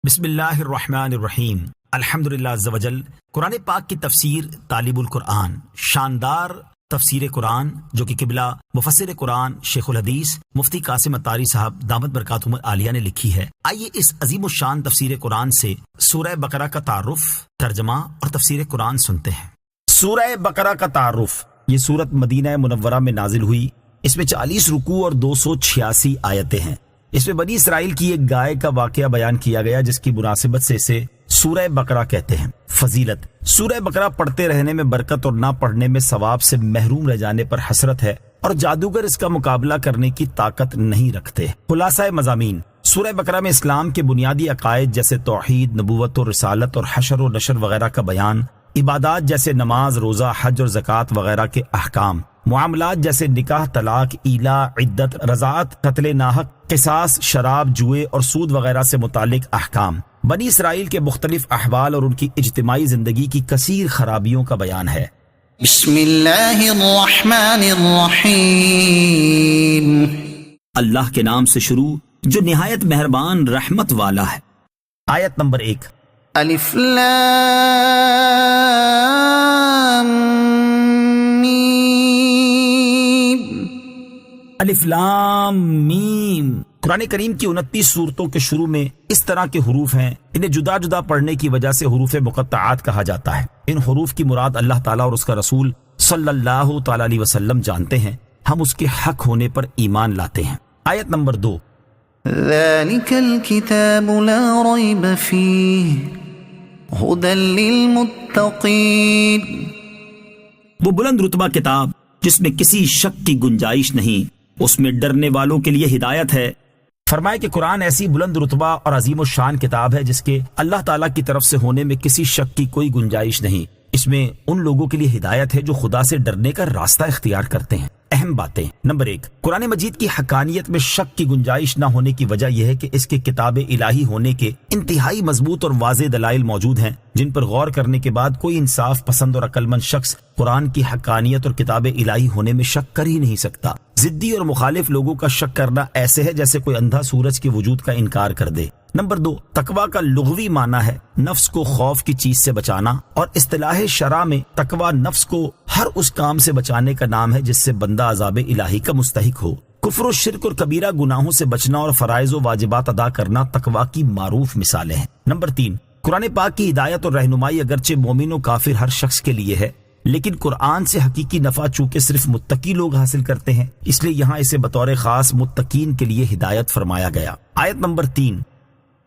بسم اللہ الرحمن الرحیم الحمدللہ عز وجل۔ قرآن پاک کی تفسیر طالب القرآن، شاندار تفسیر قرآن جو کہ قبلہ مفسر قرآن شیخ الحدیث مفتی قاسم اتاری صاحب دامت برکاتہم العالیہ نے لکھی ہے۔ آئیے اس عظیم الشان تفسیر قرآن سے سورہ بقرہ کا تعارف، ترجمہ اور تفسیر قرآن سنتے ہیں۔ سورہ بقرہ کا تعارف۔ یہ سورت مدینہ منورہ میں نازل ہوئی۔ اس میں 40 رکوع اور 286 آیتیں ہیں۔ اس میں بنی اسرائیل کی ایک گائے کا واقعہ بیان کیا گیا جس کی مناسبت سے اسے سورہ بقرہ کہتے ہیں۔ فضیلت: سورہ بقرہ پڑھتے رہنے میں برکت اور نہ پڑھنے میں ثواب سے محروم رہ جانے پر حسرت ہے، اور جادوگر اس کا مقابلہ کرنے کی طاقت نہیں رکھتے۔ خلاصہ مضامین: سورہ بقرہ میں اسلام کے بنیادی عقائد جیسے توحید، نبوت و رسالت اور حشر و نشر وغیرہ کا بیان، عبادات جیسے نماز، روزہ، حج اور زکوٰۃ وغیرہ کے احکام، معاملات جیسے نکاح، طلاق، ایلا، عدت، رضاعت، قتل ناحق، قصاص، شراب، جوئے اور سود وغیرہ سے متعلق احکام، بنی اسرائیل کے مختلف احوال اور ان کی اجتماعی زندگی کی کثیر خرابیوں کا بیان ہے۔ بسم اللہ الرحمن الرحیم۔ اللہ کے نام سے شروع جو نہایت مہربان رحمت والا ہے۔ آیت نمبر 1۔ الف لام الف لام میم۔ قرآن کریم کی 29 سورتوں کے شروع میں اس طرح کے حروف ہیں، انہیں جدا جدا پڑھنے کی وجہ سے حروف مقطعات کہا جاتا ہے۔ ان حروف کی مراد اللہ تعالیٰ اور اس کا رسول صلی اللہ تعالیٰ علیہ وسلم جانتے ہیں، ہم اس کے حق ہونے پر ایمان لاتے ہیں۔ آیت نمبر 2۔ ذالک الکتاب لا ریب فیہ ھدی للمتقین۔ وہ بلند رتبہ کتاب جس میں کسی شک کی گنجائش نہیں، اس میں ڈرنے والوں کے لیے ہدایت ہے۔ فرمائے کہ قرآن ایسی بلند رتبہ اور عظیم الشان کتاب ہے جس کے اللہ تعالیٰ کی طرف سے ہونے میں کسی شک کی کوئی گنجائش نہیں۔ اس میں ان لوگوں کے لیے ہدایت ہے جو خدا سے ڈرنے کا راستہ اختیار کرتے ہیں۔ اہم باتیں: نمبر 1، قرآن مجید کی حقانیت میں شک کی گنجائش نہ ہونے کی وجہ یہ ہے کہ اس کے کتاب الہی ہونے کے انتہائی مضبوط اور واضح دلائل موجود ہیں، جن پر غور کرنے کے بعد کوئی انصاف پسند اور عقل مند شخص قرآن کی حقانیت اور کتاب الہی ہونے میں شک کر ہی نہیں سکتا۔ ضدی اور مخالف لوگوں کا شک کرنا ایسے ہے جیسے کوئی اندھا سورج کے وجود کا انکار کر دے۔ نمبر 2، تقویٰ کا لغوی معنی ہے نفس کو خوف کی چیز سے بچانا، اور اصطلاح شرع میں تقویٰ نفس کو ہر اس کام سے بچانے کا نام ہے جس سے بندہ عذاب الہی کا مستحق ہو۔ کفر و شرک اور کبیرہ گناہوں سے بچنا اور فرائض و واجبات ادا کرنا تقویٰ کی معروف مثالیں ہیں۔ نمبر 3، قرآن پاک کی ہدایت اور رہنمائی اگرچہ مومن و کافر ہر شخص کے لیے ہے، لیکن قرآن سے حقیقی نفع چونکہ صرف متقی لوگ حاصل کرتے ہیں، اس لیے یہاں اسے بطور خاص متقین کے لیے ہدایت فرمایا گیا۔ آیت نمبر 3۔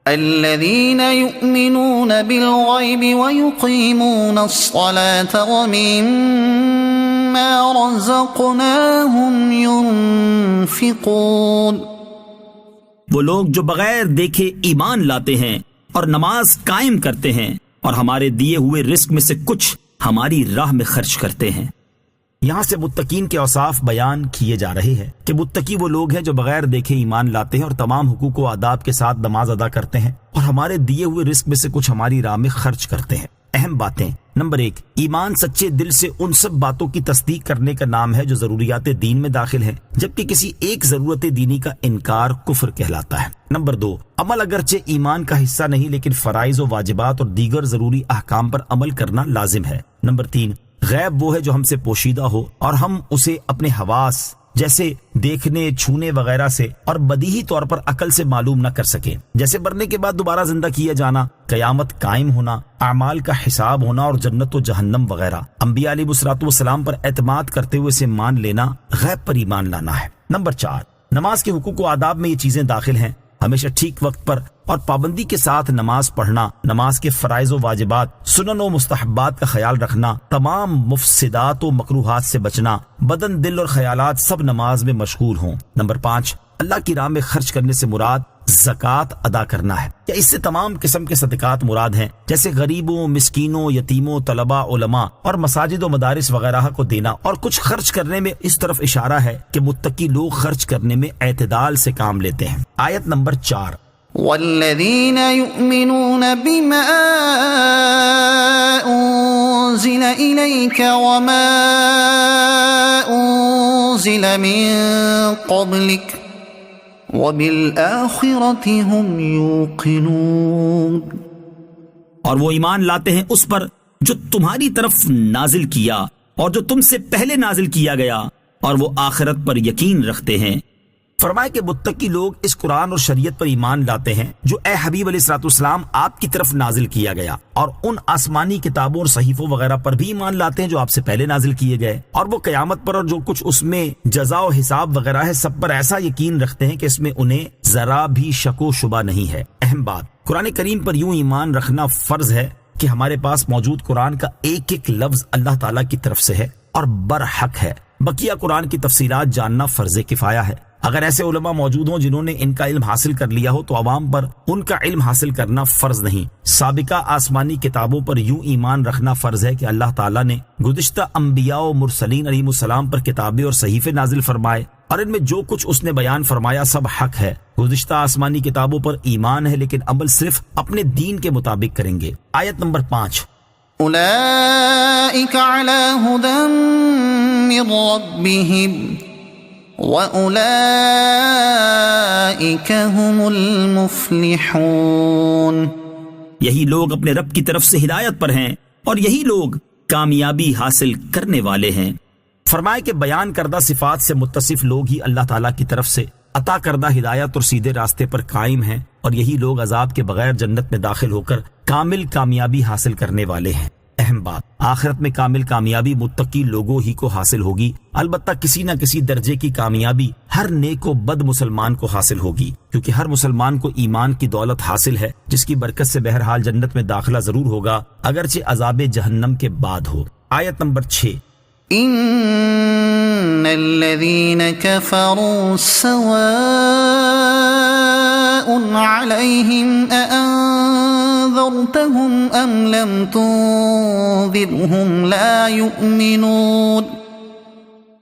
الذین یؤمنون بالغیب ویقیمون الصلاة ومما رزقناہم ينفقون۔ وہ لوگ جو بغیر دیکھے ایمان لاتے ہیں اور نماز قائم کرتے ہیں اور ہمارے دیے ہوئے رزق میں سے کچھ ہماری راہ میں خرچ کرتے ہیں۔ یہاں سے متقین کے اوصاف بیان کیے جا رہے ہیں کہ متقی وہ لوگ ہیں جو بغیر دیکھے ایمان لاتے ہیں اور تمام حقوق و آداب کے ساتھ نماز ادا کرتے ہیں اور ہمارے دیے ہوئے رزق میں سے کچھ ہماری راہ میں خرچ کرتے ہیں۔ اہم باتیں: نمبر 1، ایمان سچے دل سے ان سب باتوں کی تصدیق کرنے کا نام ہے جو ضروریات دین میں داخل ہیں، جبکہ کسی ایک ضرورت دینی کا انکار کفر کہلاتا ہے۔ نمبر 2، عمل اگرچہ ایمان کا حصہ نہیں لیکن فرائض و واجبات اور دیگر ضروری احکام پر عمل کرنا لازم ہے۔ نمبر 3، غیب وہ ہے جو ہم سے پوشیدہ ہو اور ہم اسے اپنے حواس جیسے دیکھنے، چھونے وغیرہ سے اور بدیہی طور پر عقل سے معلوم نہ کر سکیں، جیسے مرنے کے بعد دوبارہ زندہ کیا جانا، قیامت قائم ہونا، اعمال کا حساب ہونا اور جنت و جہنم وغیرہ۔ انبیاء علیہ الصلوۃ والسلام پر اعتماد کرتے ہوئے اسے مان لینا غیب پر ایمان لانا ہے۔ نمبر 4، نماز کے حقوق و آداب میں یہ چیزیں داخل ہیں: ہمیشہ ٹھیک وقت پر اور پابندی کے ساتھ نماز پڑھنا، نماز کے فرائض و واجبات، سنن و مستحبات کا خیال رکھنا، تمام مفسدات و مکروہات سے بچنا، بدن، دل اور خیالات سب نماز میں مشغول ہوں۔ نمبر 5، اللہ کی راہ میں خرچ کرنے سے مراد زکوٰۃ ادا کرنا ہے، یا اس سے تمام قسم کے صدقات مراد ہیں جیسے غریبوں، مسکینوں، یتیموں، طلباء، علماء اور مساجد و مدارس وغیرہ کو دینا، اور کچھ خرچ کرنے میں اس طرف اشارہ ہے کہ متقی لوگ خرچ کرنے میں اعتدال سے کام لیتے ہیں۔ آیت نمبر 4۔ والذین یؤمنون بما انزل الیک وما انزل من قبلک وبالآخرة هم يوقنون، اور وہ ایمان لاتے ہیں اس پر جو تمہاری طرف نازل کیا اور جو تم سے پہلے نازل کیا گیا، اور وہ آخرت پر یقین رکھتے ہیں۔ فرمائے کہ متقی لوگ اس قرآن اور شریعت پر ایمان لاتے ہیں جو اے حبیب علیہ الصلوۃ والسلام آپ کی طرف نازل کیا گیا، اور ان آسمانی کتابوں اور صحیفوں وغیرہ پر بھی ایمان لاتے ہیں جو آپ سے پہلے نازل کیے گئے، اور وہ قیامت پر اور جو کچھ اس میں جزا و حساب وغیرہ ہے سب پر ایسا یقین رکھتے ہیں کہ اس میں انہیں ذرا بھی شک و شبہ نہیں ہے۔ اہم بات، قرآن کریم پر یوں ایمان رکھنا فرض ہے کہ ہمارے پاس موجود قرآن کا ایک ایک لفظ اللہ تعالیٰ کی طرف سے ہے اور برحق ہے۔ بقیہ قرآن کی تفصیلات جاننا فرض کفایہ ہے۔ اگر ایسے علماء موجود ہوں جنہوں نے ان کا علم حاصل کر لیا ہو تو عوام پر ان کا علم حاصل کرنا فرض نہیں۔ سابقہ آسمانی کتابوں پر یوں ایمان رکھنا فرض ہے کہ اللہ تعالیٰ نے گزشتہ انبیاء و مرسلین علیہ السلام پر کتابیں اور صحیفے نازل فرمائے، اور ان میں جو کچھ اس نے بیان فرمایا سب حق ہے۔ گزشتہ آسمانی کتابوں پر ایمان ہے لیکن عمل صرف اپنے دین کے مطابق کریں گے۔ آیت نمبر 5، أولئك على هدى من ربهم وأولئك هم المفلحون، یہی لوگ اپنے رب کی طرف سے ہدایت پر ہیں اور یہی لوگ کامیابی حاصل کرنے والے ہیں۔ فرمائے کہ بیان کردہ صفات سے متصف لوگ ہی اللہ تعالیٰ کی طرف سے عطا کردہ ہدایت اور سیدھے راستے پر قائم ہیں، اور یہی لوگ عذاب کے بغیر جنت میں داخل ہو کر کامل کامیابی حاصل کرنے والے ہیں۔ اہم بات، آخرت میں کامل کامیابی متقی لوگوں ہی کو حاصل ہوگی، البتہ کسی نہ کسی درجے کی کامیابی ہر نیک و بد مسلمان کو حاصل ہوگی، کیونکہ ہر مسلمان کو ایمان کی دولت حاصل ہے جس کی برکت سے بہرحال جنت میں داخلہ ضرور ہوگا اگرچہ عذاب جہنم کے بعد ہو۔ آیت نمبر 6، إن الذين كفروا سواء عليهم أأنذرتهم أم لم تنذرهم لا يؤمنون،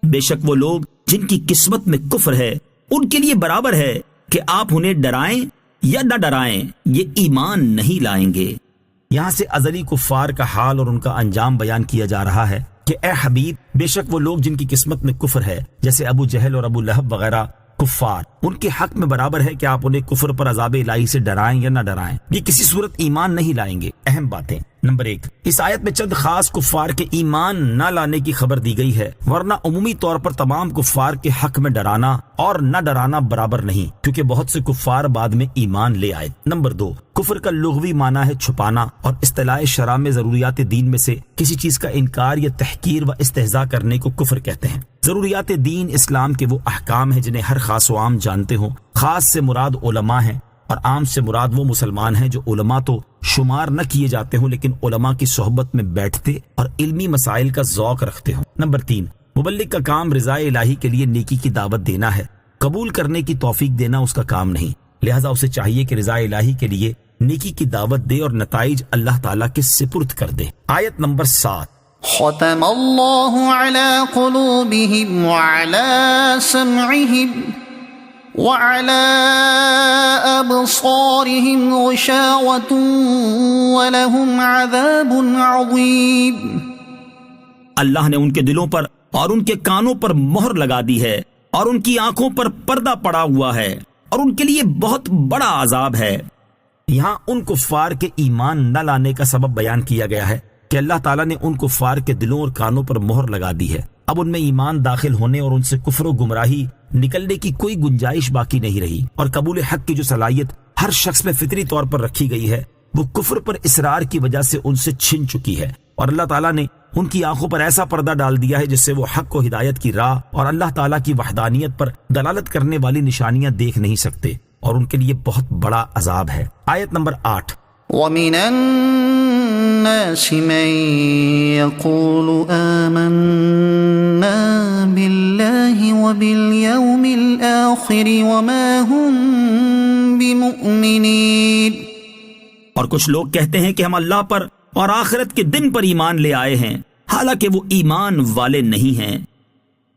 بے شک وہ لوگ جن کی قسمت میں کفر ہے ان کے لیے برابر ہے کہ آپ انہیں ڈرائیں یا نہ ڈرائیں، یہ ایمان نہیں لائیں گے۔ یہاں سے ازلی کفار کا حال اور ان کا انجام بیان کیا جا رہا ہے کہ اے حبیب، بے شک وہ لوگ جن کی قسمت میں کفر ہے جیسے ابو جہل اور ابو لہب وغیرہ کفار، ان کے حق میں برابر ہے کہ آپ انہیں کفر پر عذاب الہی سے ڈرائیں یا نہ ڈرائیں، یہ کسی صورت ایمان نہیں لائیں گے۔ اہم باتیں، نمبر 1، اس آیت میں چند خاص کفار کے ایمان نہ لانے کی خبر دی گئی ہے، ورنہ عمومی طور پر تمام کفار کے حق میں ڈرانا اور نہ ڈرانا برابر نہیں، کیونکہ بہت سے کفار بعد میں ایمان لے آئے۔ نمبر 2، کفر کا لغوی معنی ہے چھپانا، اور اصطلاح شرع میں ضروریات دین میں سے کسی چیز کا انکار یا تحقیر و استہزاء کرنے کو کفر کہتے ہیں۔ ضروریات دین اسلام کے وہ احکام ہیں جنہیں ہر خاص و عام جانتے ہوں۔ خاص سے مراد علماء ہیں اور عام سے مراد وہ مسلمان ہیں جو علماء تو شمار نہ کیے جاتے ہوں لیکن علماء کی صحبت میں بیٹھتے اور علمی مسائل کا ذوق رکھتے ہوں۔ نمبر 3، مبلغ کا کام رضا الہی کے لیے نیکی کی دعوت دینا ہے، قبول کرنے کی توفیق دینا اس کا کام نہیں، لہذا اسے چاہیے کہ رضا الہی کے لیے نیکی کی دعوت دے اور نتائج اللہ تعالیٰ کے سپرد کر دے۔ آیت نمبر 7، ختم اللہ علی قلوبہم وعلی سمعہم وعلى أبصارهم غشاوة ولهم عذاب عظيم، اللہ نے ان کے دلوں پر اور ان کے کانوں پر مہر لگا دی ہے اور ان کی آنکھوں پر پردہ پڑا ہوا ہے اور ان کے لیے بہت بڑا عذاب ہے۔ یہاں ان کفار کے ایمان نہ لانے کا سبب بیان کیا گیا ہے کہ اللہ تعالیٰ نے ان کفار کے دلوں اور کانوں پر مہر لگا دی ہے، اب ان میں ایمان داخل ہونے اور ان سے کفر و گمراہی نکلنے کی کوئی گنجائش باقی نہیں رہی، اور قبول حق کی جو صلاحیت ہر شخص میں فطری طور پر رکھی گئی ہے وہ کفر پر اصرار کی وجہ سے ان سے چھن چکی ہے، اور اللہ تعالیٰ نے ان کی آنکھوں پر ایسا پردہ ڈال دیا ہے جس سے وہ حق و ہدایت کی راہ اور اللہ تعالیٰ کی وحدانیت پر دلالت کرنے والی نشانیاں دیکھ نہیں سکتے، اور ان کے لیے بہت بڑا عذاب ہے۔ آیت نمبر 8، وَمِنَ النَّاسِ مَن يَقُولُ آمَنَّا بِاللَّهِ وَبِالْيَوْمِ الْآخِرِ وَمَا هُمْ بِمُؤْمِنِينَ، اور کچھ لوگ کہتے ہیں کہ ہم اللہ پر اور آخرت کے دن پر ایمان لے آئے ہیں، حالانکہ وہ ایمان والے نہیں ہیں۔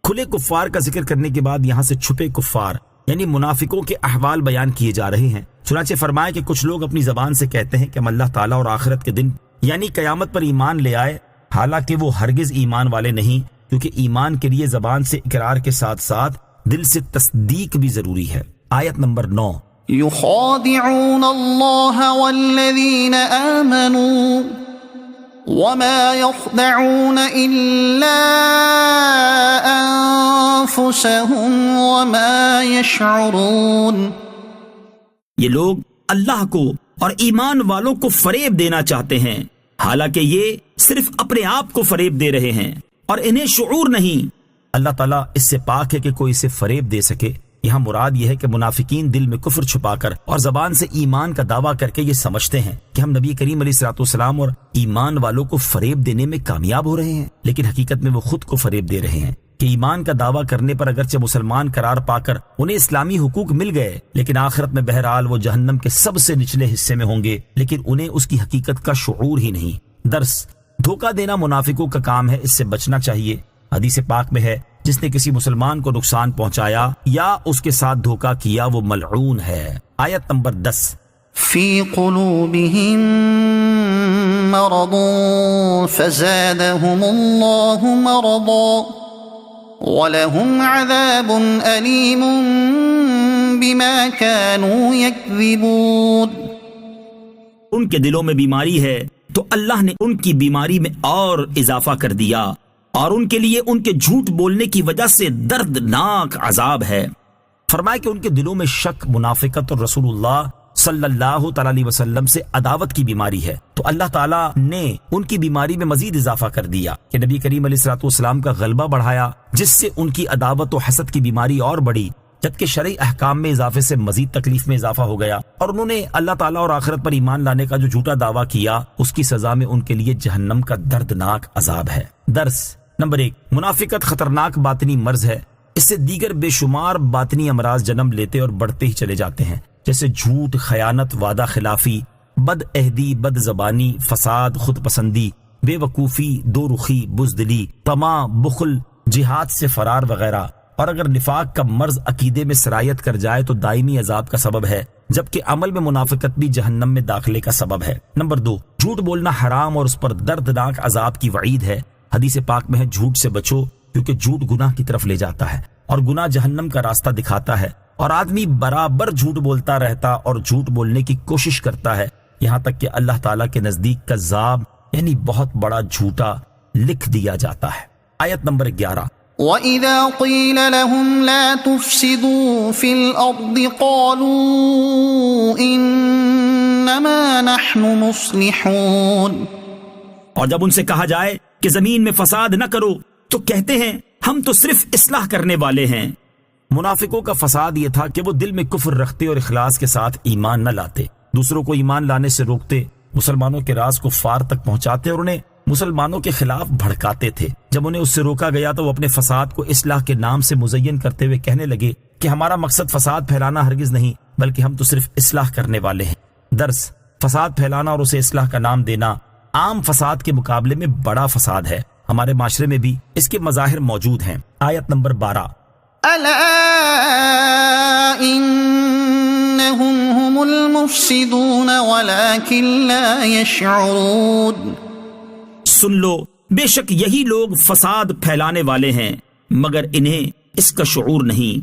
کھلے کفار کا ذکر کرنے کے بعد یہاں سے چھپے کفار یعنی منافقوں کے احوال بیان کیے جا رہے ہیں۔ چنانچہ فرمایا کہ کچھ لوگ اپنی زبان سے کہتے ہیں کہ ہم اللہ تعالیٰ اور آخرت کے دن یعنی قیامت پر ایمان لے آئے، حالانکہ وہ ہرگز ایمان والے نہیں، کیونکہ ایمان کے لیے زبان سے اقرار کے ساتھ ساتھ دل سے تصدیق بھی ضروری ہے۔ آیت نمبر 9. يخادعون الله والذين آمنوا وما يخدعون إلا أنفسهم وما يشعرون. یہ لوگ اللہ کو اور ایمان والوں کو فریب دینا چاہتے ہیں، حالانکہ یہ صرف اپنے آپ کو فریب دے رہے ہیں اور انہیں شعور نہیں. اللہ تعالیٰ اس سے پاک ہے کہ کوئی اسے فریب دے سکے. یہاں مراد یہ ہے کہ منافقین دل میں کفر چھپا کر اور زبان سے ایمان کا دعویٰ کر کے یہ سمجھتے ہیں کہ ہم نبی کریم علیہ الصلوۃ والسلام اور ایمان والوں کو فریب دینے میں کامیاب ہو رہے ہیں، لیکن حقیقت میں وہ خود کو فریب دے رہے ہیں کہ ایمان کا دعویٰ کرنے پر اگرچہ مسلمان قرار پا کر انہیں اسلامی حقوق مل گئے، لیکن آخرت میں بہرحال وہ جہنم کے سب سے نچلے حصے میں ہوں گے، لیکن انہیں اس کی حقیقت کا شعور ہی نہیں. درس: دھوکہ دینا منافقوں کا کام ہے، اس سے بچنا چاہیے. حدیث پاک میں ہے جس نے کسی مسلمان کو نقصان پہنچایا یا اس کے ساتھ دھوکہ کیا وہ ملعون ہے. آیت نمبر 10. في قلوبهم مرض فزادهم الله مرضا ولهم عذاب أليم بما كانوا يكذبون. ان کے دلوں میں بیماری ہے تو اللہ نے ان کی بیماری میں اور اضافہ کر دیا اور ان کے لیے ان کے جھوٹ بولنے کی وجہ سے دردناک عذاب ہے. فرمایا کہ ان کے دلوں میں شک، منافقت اور رسول اللہ صلی اللہ تعالی علیہ وسلم سے عداوت کی بیماری ہے، تو اللہ تعالیٰ نے ان کی بیماری میں مزید اضافہ کر دیا کہ نبی کریم علیہ الصلوۃ والسلام کا غلبہ بڑھایا، جس سے ان کی عداوت و حسد کی بیماری اور بڑھی، جبکہ شرعی احکام میں اضافے سے مزید تکلیف میں اضافہ ہو گیا، اور انہوں نے اللہ تعالیٰ اور آخرت پر ایمان لانے کا جو جھوٹا دعویٰ کیا اس کی سزا میں ان کے لیے جہنم کا دردناک عذاب ہے. درس نمبر 1. منافقت خطرناک باطنی مرض ہے. اس سے دیگر بے شمار باطنی امراض جنم لیتے اور بڑھتے ہی چلے جاتے ہیں، جیسے جھوٹ، خیانت، وعدہ خلافی، بد عہدی، بد زبانی، فساد، خود پسندی، بے وقوفی، دو رخی، بزدلی، طمع، بخل، جہاد سے فرار وغیرہ. اور اگر نفاق کا مرض عقیدے میں سرایت کر جائے تو دائمی عذاب کا سبب ہے، جبکہ عمل میں منافقت بھی جہنم میں داخلے کا سبب ہے. نمبر 2. جھوٹ بولنا حرام اور اس پر دردناک عذاب کی وعید ہے. حدیث پاک میں ہے جھوٹ سے بچو کیونکہ جھوٹ گناہ کی طرف لے جاتا ہے اور گناہ جہنم کا راستہ دکھاتا ہے، اور آدمی برابر جھوٹ بولتا رہتا اور جھوٹ بولنے کی کوشش کرتا ہے، یہاں تک کہ اللہ تعالیٰ کے نزدیک کذاب یعنی بہت بڑا جھوٹا لکھ دیا جاتا ہے. آیت نمبر 11. وَإِذَا قِيلَ لَهُمْ لَا تُفْسِدُوا فِي الْأَرْضِ قَالُوا إِنَّمَا نَحْنُ مُصْلِحُونَ. اور جب ان سے کہا جائے کہ زمین میں فساد نہ کرو تو کہتے ہیں ہم تو صرف اصلاح کرنے والے ہیں. منافقوں کا فساد یہ تھا کہ وہ دل میں کفر رکھتے اور اخلاص کے ساتھ ایمان نہ لاتے، دوسروں کو ایمان لانے سے روکتے، مسلمانوں کے راز کفار تک پہنچاتے اور انہیں مسلمانوں کے خلاف بھڑکاتے تھے. جب انہیں اس سے روکا گیا تو وہ اپنے فساد کو اصلاح کے نام سے مزین کرتے ہوئے کہنے لگے کہ ہمارا مقصد فساد پھیلانا ہرگز نہیں بلکہ ہم تو صرف اصلاح کرنے والے ہیں. درس: فساد پھیلانا اور اسے اصلاح کا نام دینا عام فساد کے مقابلے میں بڑا فساد ہے. ہمارے معاشرے میں بھی اس کے مظاہر موجود ہیں. آیت نمبر 12. ألا إنهم هم المفسدون ولكن لا يشعرون. سن لو، بے شک یہی لوگ فساد پھیلانے والے ہیں مگر انہیں اس کا شعور نہیں.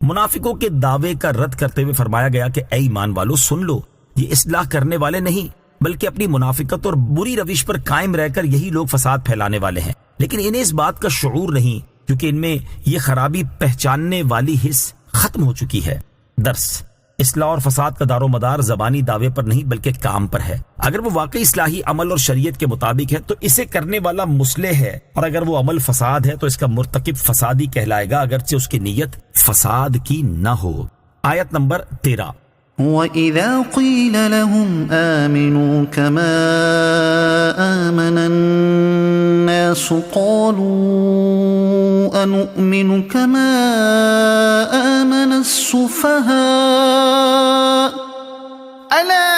منافقوں کے دعوے کا رد کرتے ہوئے فرمایا گیا کہ اے ایمان والو سن لو، یہ اصلاح کرنے والے نہیں بلکہ اپنی منافقت اور بری روش پر قائم رہ کر یہی لوگ فساد پھیلانے والے ہیں، لیکن انہیں اس بات کا شعور نہیں کیونکہ ان میں یہ خرابی پہچاننے والی حس ختم ہو چکی ہے. درس: اصلاح اور فساد کا دار و مدار زبانی دعوے پر نہیں بلکہ کام پر ہے. اگر وہ واقعی اصلاحی عمل اور شریعت کے مطابق ہے تو اسے کرنے والا مصلح ہے، اور اگر وہ عمل فساد ہے تو اس کا مرتکب فسادی کہلائے گا اگرچہ اس کی نیت فساد کی نہ ہو. آیت نمبر 13. وَإِذَا قِيلَ لَهُمْ آمِنُوا كَمَا آمَنَ النَّاسُ قَالُوا أَنُؤْمِنُ كَمَا آمَنَ السُّفَهَاءُ أَلَا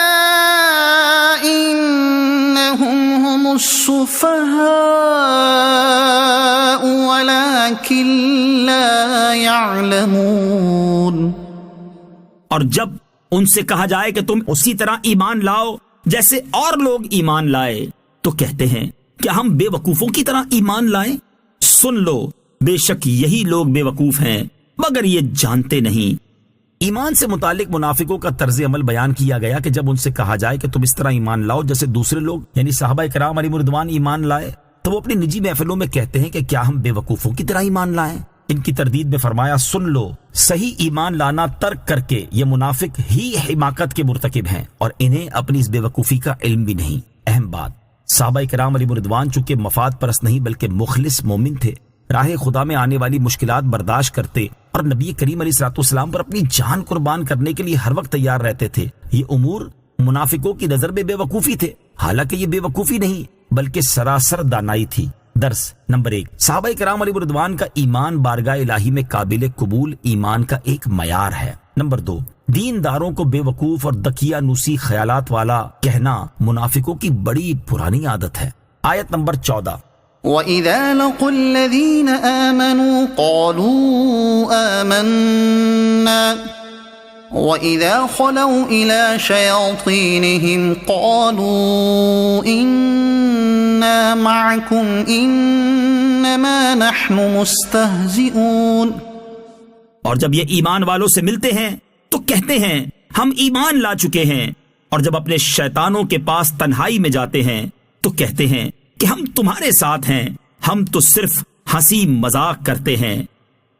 إِنَّهُمْ هُمُ السُّفَهَاءُ وَلَكِنْ لَا يَعْلَمُونَ. اور جب ان سے کہا جائے کہ تم اسی طرح ایمان لاؤ جیسے اور لوگ ایمان لائے تو کہتے ہیں کیا ہم بے وقوفوں کی طرح ایمان لائیں؟ سن لو، بے شک یہی لوگ بے وقوف ہیں مگر یہ جانتے نہیں. ایمان سے متعلق منافقوں کا طرز عمل بیان کیا گیا کہ جب ان سے کہا جائے کہ تم اس طرح ایمان لاؤ جیسے دوسرے لوگ یعنی صحابہ کرام علیہم رضوان ایمان لائے، تو وہ اپنی نجی محفلوں میں کہتے ہیں کہ کیا ہم بے وقوفوں کی طرح ایمان لائیں؟ ان کی تردید میں فرمایا سن لو، صحیح ایمان لانا ترک کر کے یہ منافق ہی حماقت کے مرتکب ہیں اور انہیں اپنی اس بے وقوفی کا علم بھی نہیں۔ اہم بات، صحابہ کرام علیہم رضوان چونکہ مفاد پرست نہیں بلکہ مخلص مومن تھے، راہ خدا میں آنے والی مشکلات برداشت کرتے اور نبی کریم علیہ الصلوۃ والسلام پر اپنی جان قربان کرنے کے لیے ہر وقت تیار رہتے تھے۔ یہ امور منافقوں کی نظر میں بے وقوفی تھے، حالانکہ یہ بے وقوفی نہیں بلکہ سراسر دانائی تھی۔ درس نمبر 1، صحابہ کرام علیہ رضوان کا ایمان بارگاہ الہی میں قابل قبول ایمان کا ایک معیار ہے۔ نمبر 2، دینداروں کو بے وقوف اور دکیا نوسی خیالات والا کہنا منافقوں کی بڑی پرانی عادت ہے۔ آیت نمبر 14، وَإِذَا لَقُوا الَّذِينَ آمَنُوا قَالُوا آمَنَّا وَإِذَا خَلَوْا إِلَى شَيَاطِينِهِمْ قَالُوا إِنَّا مَعَكُمْ إِنَّمَا نَحْنُ مُسْتَهْزِئُونَ۔ اور جب یہ ایمان والوں سے ملتے ہیں تو کہتے ہیں ہم ایمان لا چکے ہیں، اور جب اپنے شیطانوں کے پاس تنہائی میں جاتے ہیں تو کہتے ہیں کہ ہم تمہارے ساتھ ہیں، ہم تو صرف ہنسی مذاق کرتے ہیں۔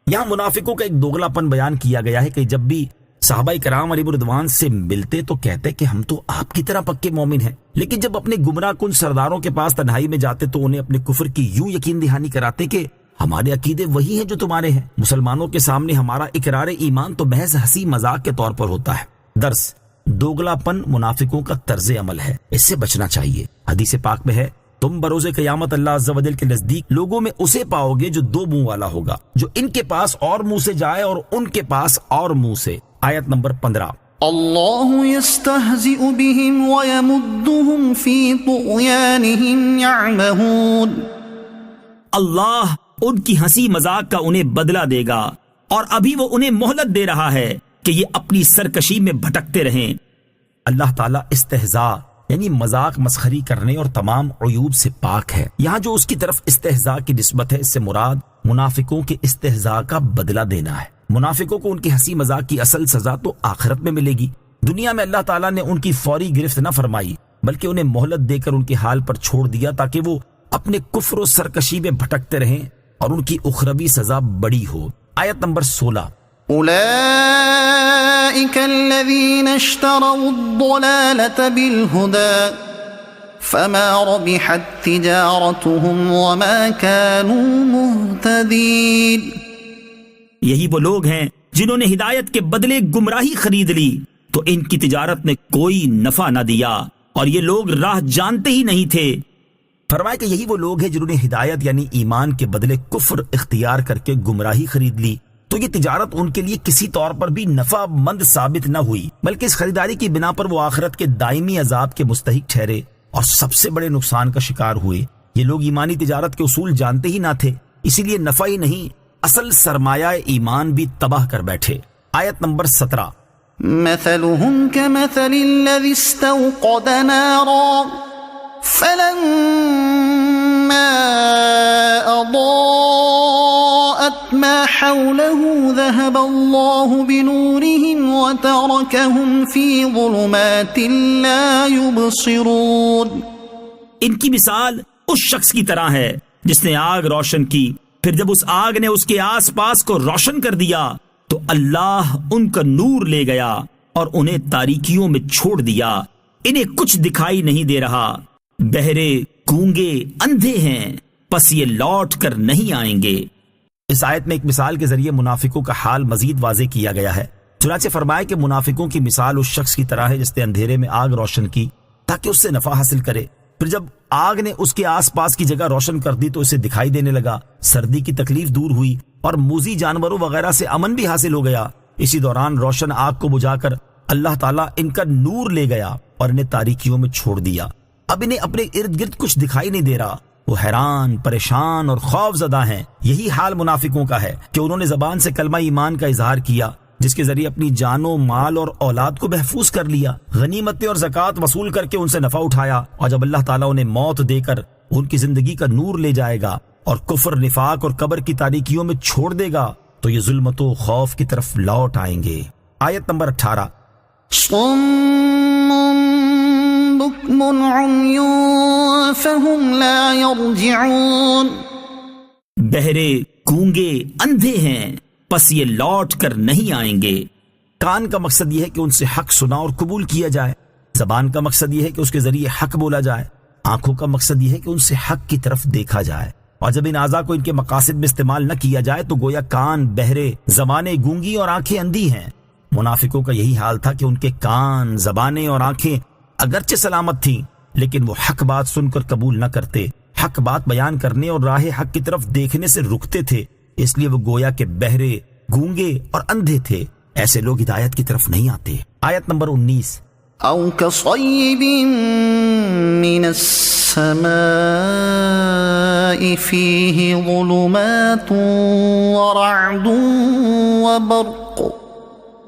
یہاں منافقوں کا ایک دوغلا پن بیان کیا گیا ہے کہ جب بھی صحابہ کرام علیہ رضوان سے ملتے تو کہتے کہ ہم تو آپ کی طرح پکے مومن ہیں، لیکن جب اپنے گمراہ کن سرداروں کے پاس تنہائی میں جاتے تو انہیں اپنے کفر کی یوں یقین دہانی کراتے کہ ہمارے عقیدے وہی ہیں جو تمہارے ہیں، مسلمانوں کے سامنے ہمارا اقرار ایمان تو محض ہنسی مذاق کے طور پر ہوتا ہے۔ درس، دوغلا پن منافقوں کا طرز عمل ہے، اس سے بچنا چاہیے۔ حدیث پاک میں ہے تم بروز قیامت اللہ عز و جل کے نزدیک لوگوں میں اسے پاؤ گے جو دو منہ والا ہوگا، جو ان کے پاس اور منہ سے جائے اور ان کے پاس اور منہ سے۔ آیت نمبر 15، اللہ یستہزئ بہم ویمدہم فی طغیانہم یعمہون۔ اللہ ان کی ہنسی مذاق کا انہیں بدلہ دے گا اور ابھی وہ انہیں مہلت دے رہا ہے کہ یہ اپنی سرکشی میں بھٹکتے رہیں۔ اللہ تعالیٰ استہزاء یعنی مذاق مسخری کرنے اور تمام عیوب سے پاک ہے۔ یہاں جو اس کی طرف استہزاء کی نسبت ہے، اس سے مراد منافقوں کے استہزاء کا بدلہ دینا ہے۔ منافقوں کو ان کی ہنسی مذاق کی اصل سزا تو آخرت میں ملے گی۔ دنیا میں اللہ تعالیٰ نے ان کی فوری گرفت نہ فرمائی بلکہ انہیں مہلت دے کر ان کے حال پر چھوڑ دیا تاکہ وہ اپنے کفر و سرکشی میں بھٹکتے رہیں اور ان کی اخروی سزا بڑی ہو۔ آیت نمبر 16، أولئك الذين اشتروا الضلالة بالهدى فما ربحت تجارتهم وما كانوا مهتدين۔ یہی وہ لوگ ہیں جنہوں نے ہدایت کے بدلے گمراہی خرید لی تو ان کی تجارت نے کوئی نفع نہ دیا اور یہ لوگ راہ جانتے ہی نہیں تھے۔ فرمایا کہ یہی وہ لوگ ہیں جنہوں نے ہدایت یعنی ایمان کے بدلے کفر اختیار کر کے گمراہی خرید لی تو یہ تجارت ان کے لیے کسی طور پر بھی نفع مند ثابت نہ ہوئی بلکہ اس خریداری کی بنا پر وہ آخرت کے دائمی عذاب کے مستحق ٹھہرے اور سب سے بڑے نقصان کا شکار ہوئے۔ یہ لوگ ایمانی تجارت کے اصول جانتے ہی نہ تھے، اسی لیے نفع ہی نہیں اصل سرمایہ ایمان بھی تباہ کر بیٹھے۔ آیت نمبر 17، مثلهم كمثل الذي استوقد نارا فلما أضاءت ما حوله ذهب الله بنورهم وتركهم في ظلمات لا يبصرون۔ ان کی مثال اس شخص کی طرح ہے جس نے آگ روشن کی، پھر جب اس آگ نے اس کے آس پاس کو روشن کر دیا تو اللہ ان کا نور لے گیا اور انہیں تاریکیوں میں چھوڑ دیا، انہیں کچھ دکھائی نہیں دے رہا، بہرے گونگے اندھے ہیں، پس یہ لوٹ کر نہیں آئیں گے۔ اس آیت میں ایک مثال کے ذریعے منافقوں کا حال مزید واضح کیا گیا ہے۔ چنانچہ فرمایا کہ منافقوں کی مثال اس شخص کی طرح ہے جس نے اندھیرے میں آگ روشن کی تاکہ اس سے نفع حاصل کرے، پھر جب آگ نے اس کے آس پاس کی جگہ روشن کر دی تو اسے دکھائی دینے لگا، سردی کی تکلیف دور ہوئی اور موذی جانوروں وغیرہ سے امن بھی حاصل ہو گیا۔ اسی دوران روشن آگ کو بجھا کر اللہ تعالیٰ ان کا نور لے گیا اور انہیں تاریکیوں میں چھوڑ دیا۔ اب انہیں اپنے ارد گرد کچھ دکھائی نہیں دے رہا، وہ حیران، پریشان اور خوف زدہ ہیں۔ یہی حال منافقوں کا ہے کہ انہوں نے زبان سے کلمہ ایمان کا اظہار کیا جس کے ذریعے اپنی جان و مال اور اولاد کو محفوظ کر لیا، غنیمتیں اور زکوٰۃ وصول کر کے ان سے نفع اٹھایا، اور جب اللہ تعالیٰ انہیں موت دے کر ان کی زندگی کا نور لے جائے گا اور کفر، نفاق اور قبر کی تاریکیوں میں چھوڑ دے گا تو یہ ظلمت و خوف کی طرف لوٹ آئیں گے۔ آیت نمبر 18، صم بكم عمي فهم لا يرجعون، بہرے، گونگے، اندھے ہیں، پس یہ لوٹ کر نہیں آئیں گے۔ کان کا مقصد یہ ہے کہ ان سے حق سنا اور قبول کیا جائے، زبان کا مقصد یہ ہے کہ اس کے ذریعے حق بولا جائے، آنکھوں کا مقصد یہ ہے کہ ان سے حق کی طرف دیکھا جائے، اور جب ان اعضاء کو ان کے مقاصد میں استعمال نہ کیا جائے تو گویا کان بہرے، زبانیں گونگی اور آنکھیں اندھی ہیں۔ منافقوں کا یہی حال تھا کہ ان کے کان، زبانیں اور آنکھیں اگرچہ سلامت تھیں لیکن وہ حق بات سن کر قبول نہ کرتے، حق بات بیان کرنے اور راہ حق کی طرف دیکھنے سے رکتے تھے، اس لیے وہ گویا کہ بہرے، گونگے اور اندھے تھے۔ ایسے لوگ ہدایت کی طرف نہیں آتے۔ آیت نمبر 19، أو كصيب من السماء فيه ظلمات ورعد وبرق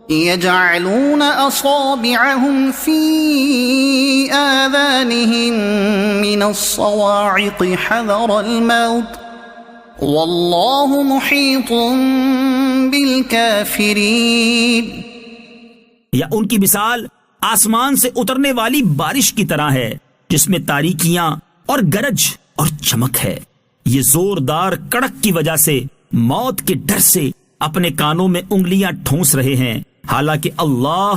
يجعلون أصابعهم في آذانهم من الصواعق حذر الموت والله محيط بالكافرين۔ یا ان کی مثال آسمان سے اترنے والی بارش کی طرح ہے جس میں تاریکیاں اور گرج اور چمک ہے۔ یہ زوردار کڑک کی وجہ سے موت کے ڈر سے اپنے کانوں میں انگلیاں ٹھونس رہے ہیں، حالانکہ اللہ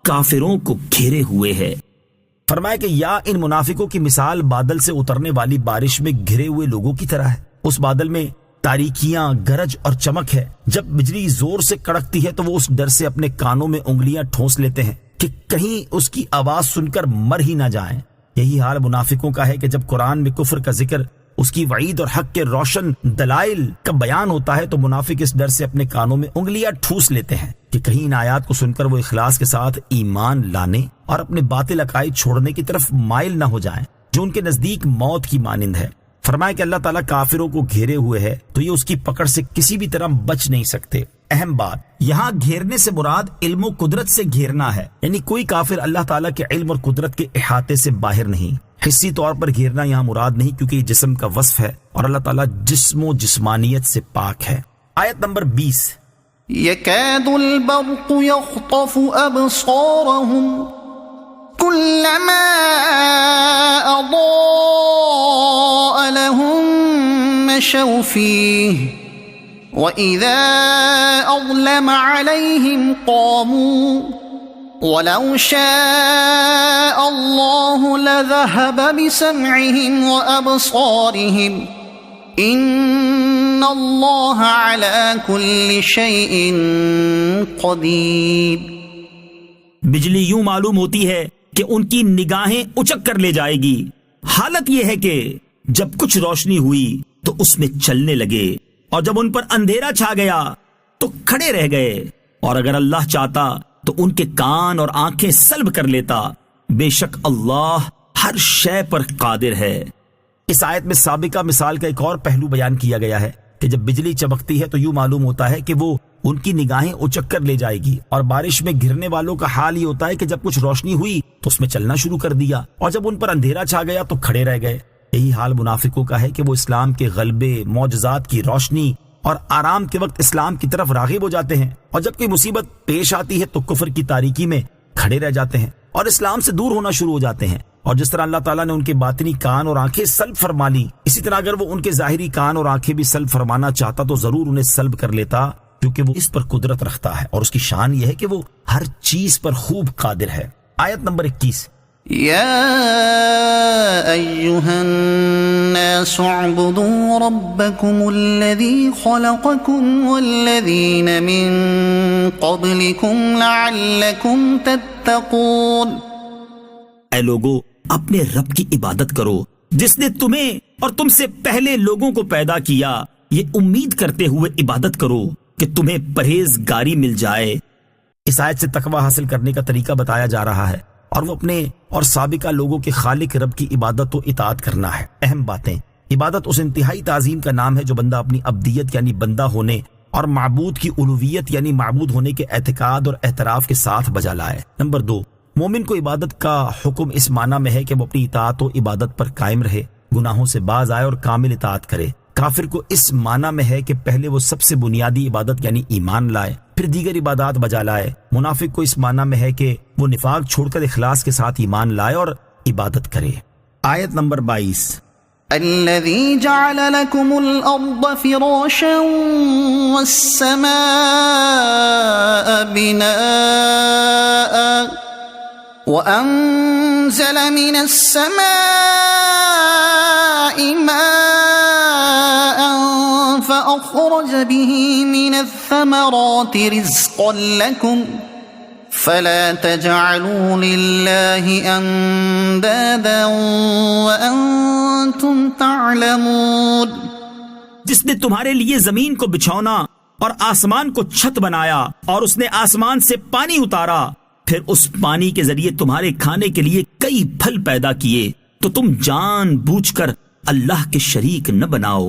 کافروں کو گھیرے ہوئے ہے۔ فرمایا کہ یا ان منافقوں کی مثال بادل سے اترنے والی بارش میں گھرے ہوئے لوگوں کی طرح ہے۔ اس بادل میں تاریکیاں، گرج اور چمک ہے۔ جب بجلی زور سے کڑکتی ہے تو وہ اس ڈر سے اپنے کانوں میں انگلیاں ٹھونس لیتے ہیں کہ کہیں اس کی آواز سن کر مر ہی نہ جائیں۔ یہی حال منافقوں کا ہے کہ جب قرآن میں کفر کا ذکر، اس کی وعید اور حق کے روشن دلائل کا بیان ہوتا ہے تو منافق اس ڈر سے اپنے کانوں میں انگلیاں ٹھوس لیتے ہیں کہ کہیں ان آیات کو سن کر وہ اخلاص کے ساتھ ایمان لانے اور اپنے باطل عقائد چھوڑنے کی طرف مائل نہ ہو جائیں جو ان کے نزدیک موت کی مانند ہے۔ فرمایا کہ اللہ تعالیٰ کافروں کو گھیرے ہوئے ہے تو یہ اس کی پکڑ سے کسی بھی طرح بچ نہیں سکتے۔ اہم بات، یہاں گھیرنے سے مراد علم و قدرت سے گھیرنا ہے، یعنی کوئی کافر اللہ تعالیٰ کے علم اور قدرت کے احاطے سے باہر نہیں۔ حصی طور پر گھیرنا یہاں مراد نہیں کیونکہ یہ جسم کا وصف ہے اور اللہ تعالیٰ جسم و جسمانیت سے پاک ہے۔ آیت نمبر 20، يكاد البرق يخطف أبصارهم كلما أضاء لهم مشوا فيه وإذا أظلم عليهم قاموا ولو شاء الله لذهب بسمعهم وأبصارهم إن الله على كل شيء قدير۔ بجلی یوں معلوم ہوتی ہے کہ ان کی نگاہیں اچک کر لے جائے گی، حالت یہ ہے کہ جب کچھ روشنی ہوئی تو اس میں چلنے لگے، اور جب ان پر اندھیرا چھا گیا تو کھڑے رہ گئے، اور اگر اللہ چاہتا تو ان کے کان اور آنکھیں سلب کر لیتا، بے شک اللہ ہر شے پر قادر ہے۔ اس آیت میں سابقہ مثال کا ایک اور پہلو بیان کیا گیا ہے کہ جب بجلی چمکتی ہے تو یوں معلوم ہوتا ہے کہ وہ ان کی نگاہیں اچک کر لے جائے گی، اور بارش میں گرنے والوں کا حال یہ ہوتا ہے کہ جب کچھ روشنی ہوئی تو اس میں چلنا شروع کر دیا، اور جب ان پر اندھیرا چھا گیا تو کھڑے رہ گئے۔ یہی حال منافقوں کا ہے کہ وہ اسلام کے غلبے، معجزات کی روشنی اور آرام کے وقت اسلام کی طرف راغب ہو جاتے ہیں، اور جب کوئی مصیبت پیش آتی ہے تو کفر کی تاریکی میں کھڑے رہ جاتے ہیں اور اسلام سے دور ہونا شروع ہو جاتے ہیں۔ اور جس طرح اللہ تعالیٰ نے ان کے باطنی کان اور آنکھیں سلب فرما لی، اسی طرح اگر وہ ان کے ظاہری کان اور آنکھیں بھی سلب فرمانا چاہتا تو ضرور انہیں سلب کر لیتا، کیونکہ وہ اس پر قدرت رکھتا ہے اور اس کی شان یہ ہے کہ وہ ہر چیز پر خوب قادر ہے۔ آیت نمبر 21، يا أيها الناس اعبدوا ربكم الذي خلقكم والذين من قبلكم لعلكم تتقون۔ اے لوگو، اپنے رب کی عبادت کرو جس نے تمہیں اور تم سے پہلے لوگوں کو پیدا کیا، یہ امید کرتے ہوئے عبادت کرو کہ تمہیں پرہیزگاری مل جائے۔ اس آیت سے تقوی حاصل کرنے کا طریقہ بتایا جا رہا ہے، اور وہ اپنے اور سابقہ لوگوں کے خالق رب کی عبادت و اطاعت کرنا ہے۔ اہم باتیں، عبادت اس انتہائی تعظیم کا نام ہے جو بندہ اپنی عبدیت یعنی بندہ ہونے اور معبود کی الوہیت یعنی معبود ہونے کے اعتقاد اور اعتراف کے ساتھ بجا لائے۔ نمبر 2، مومن کو عبادت کا حکم اس معنی میں ہے کہ وہ اپنی اطاعت و عبادت پر قائم رہے، گناہوں سے باز آئے اور کامل اطاعت کرے۔ کافر کو اس معنی میں ہے کہ پہلے وہ سب سے بنیادی عبادت یعنی ایمان لائے پھر دیگر عبادات بجا لائے۔ منافق کو اس معنی میں ہے کہ وہ نفاق چھوڑ کر اخلاص کے ساتھ ایمان لائے اور عبادت کرے۔ آیت نمبر 22، الذي جعل لكم الأرض فراشا والسماء بناء وأنزل من السماء ماء فأخرج به من الثمرات رزقا لكم فلا تجعلوا لله اندادا وانتم تعلمون۔ جس نے تمہارے لیے زمین کو بچھونا اور آسمان کو چھت بنایا، اور اس نے آسمان سے پانی اتارا، پھر اس پانی کے ذریعے تمہارے کھانے کے لیے کئی پھل پیدا کیے، تو تم جان بوجھ کر اللہ کے شریک نہ بناؤ۔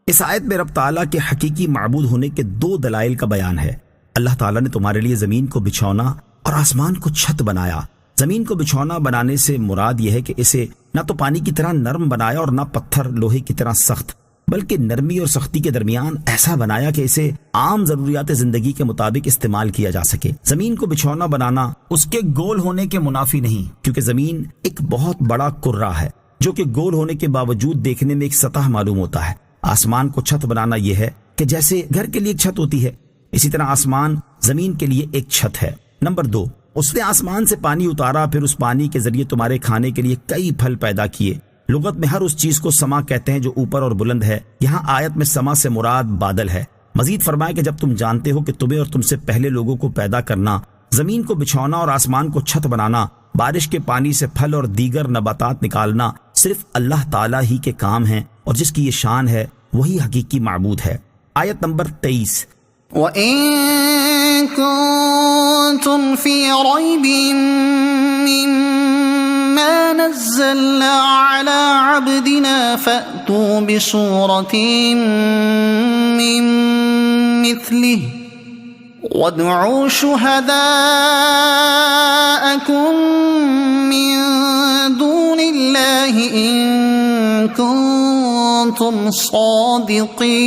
اس آیت میں رب تعالیٰ کے حقیقی معبود ہونے کے 2 دلائل کا بیان ہے۔ اللہ تعالیٰ نے تمہارے لیے زمین کو بچھونا اور آسمان کو چھت بنایا۔ زمین کو بچھونا بنانے سے مراد یہ ہے کہ اسے نہ تو پانی کی طرح نرم بنایا اور نہ پتھر لوہے کی طرح سخت، بلکہ نرمی اور سختی کے درمیان ایسا بنایا کہ اسے عام ضروریات زندگی کے مطابق استعمال کیا جا سکے۔ زمین کو بچھونا بنانا اس کے گول ہونے کے منافی نہیں، کیونکہ زمین ایک بہت بڑا کرہ ہے جو کہ گول ہونے کے باوجود دیکھنے میں ایک سطح معلوم ہوتا ہے۔ آسمان کو چھت بنانا یہ ہے کہ جیسے گھر کے لیے ایک چھت ہوتی ہے، اسی طرح آسمان زمین کے لیے ایک چھت ہے۔ نمبر 2، اس نے آسمان سے پانی اتارا، پھر اس پانی کے ذریعے تمہارے کھانے کے لیے کئی پھل پیدا کیے۔ لغت میں ہر اس چیز کو سما کہتے ہیں جو اوپر اور بلند ہے۔ یہاں آیت میں سما سے مراد بادل ہے۔ مزید فرمائے کہ جب تم جانتے ہو کہ تمہیں اور تم سے پہلے لوگوں کو پیدا کرنا، زمین کو بچھونا اور آسمان کو چھت بنانا، بارش کے پانی سے پھل اور دیگر نباتات نکالنا صرف اللہ تعالیٰ ہی کے کام ہیں، اور جس کی یہ شان ہے وہی حقیقی معبود ہے۔ آیت نمبر 23، وَإِن كُنتُمْ فِي رَيْبٍ مِّمَّا نَزَّلْنَا عَلَى عَبْدِنَا فَأْتُوا بِسُورَةٍ مِّن مِّثْلِهِ وَادْعُوا شُهَدَاءَكُم مِّن دُونِ اللَّهِ إِن كُنتُمْ صَادِقِينَ۔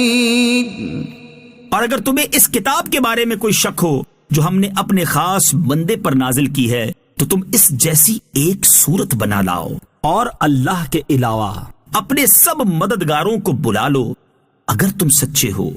اور اگر تمہیں اس کتاب کے بارے میں کوئی شک ہو جو ہم نے اپنے خاص بندے پر نازل کی ہے، تو تم اس جیسی ایک صورت بنا لاؤ اور اللہ کے علاوہ اپنے سب مددگاروں کو بلا لو اگر تم سچے ہو۔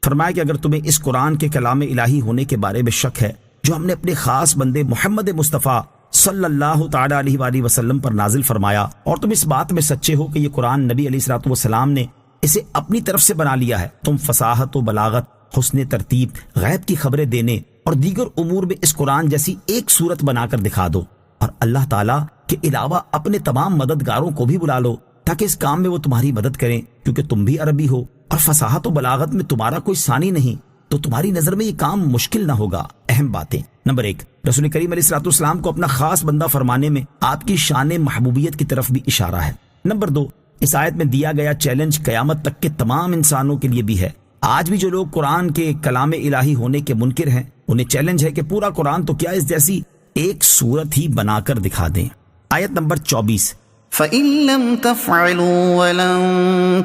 فرمایا کہ اگر تمہیں اس قرآن کے کلام الہی ہونے کے بارے میں شک ہے جو ہم نے اپنے خاص بندے محمد مصطفیٰ صلی اللہ تعالیٰ علیہ وآلہ وسلم پر نازل فرمایا، اور تم اس بات میں سچے ہو کہ یہ قرآن نبی علیہ الصلوۃ والسلام نے اسے اپنی طرف سے بنا لیا ہے، تم فصاحت و بلاغت، حسن ترتیب، غیب کی خبریں دینے اور دیگر امور میں اس قرآن جیسی ایک صورت بنا کر دکھا دو، اور اللہ تعالیٰ کے علاوہ اپنے تمام مددگاروں کو بھی بلا لو تاکہ اس کام میں وہ تمہاری مدد کریں، کیونکہ تم بھی عربی ہو اور فصاحت و بلاغت میں تمہارا کوئی ثانی نہیں، تو تمہاری نظر میں یہ کام مشکل نہ ہوگا۔ اہم باتیں۔ نمبر 1، رسول کریم علیہ الصلوۃ والسلام کو اپنا خاص بندہ فرمانے میں آپ کی شان محبوبیت کی طرف بھی اشارہ ہے۔ نمبر 2، اس آیت میں دیا گیا چیلنج قیامت تک کے تمام انسانوں کے لیے بھی ہے۔ آج بھی جو لوگ قرآن کے کلام الہی ہونے کے منکر ہیں، انہیں چیلنج ہے کہ پورا قرآن تو کیا اس جیسی ایک صورت ہی بنا کر دکھا دیں۔ آیت نمبر 24، فَإِن لَّمْ تَفْعَلُوا وَلَن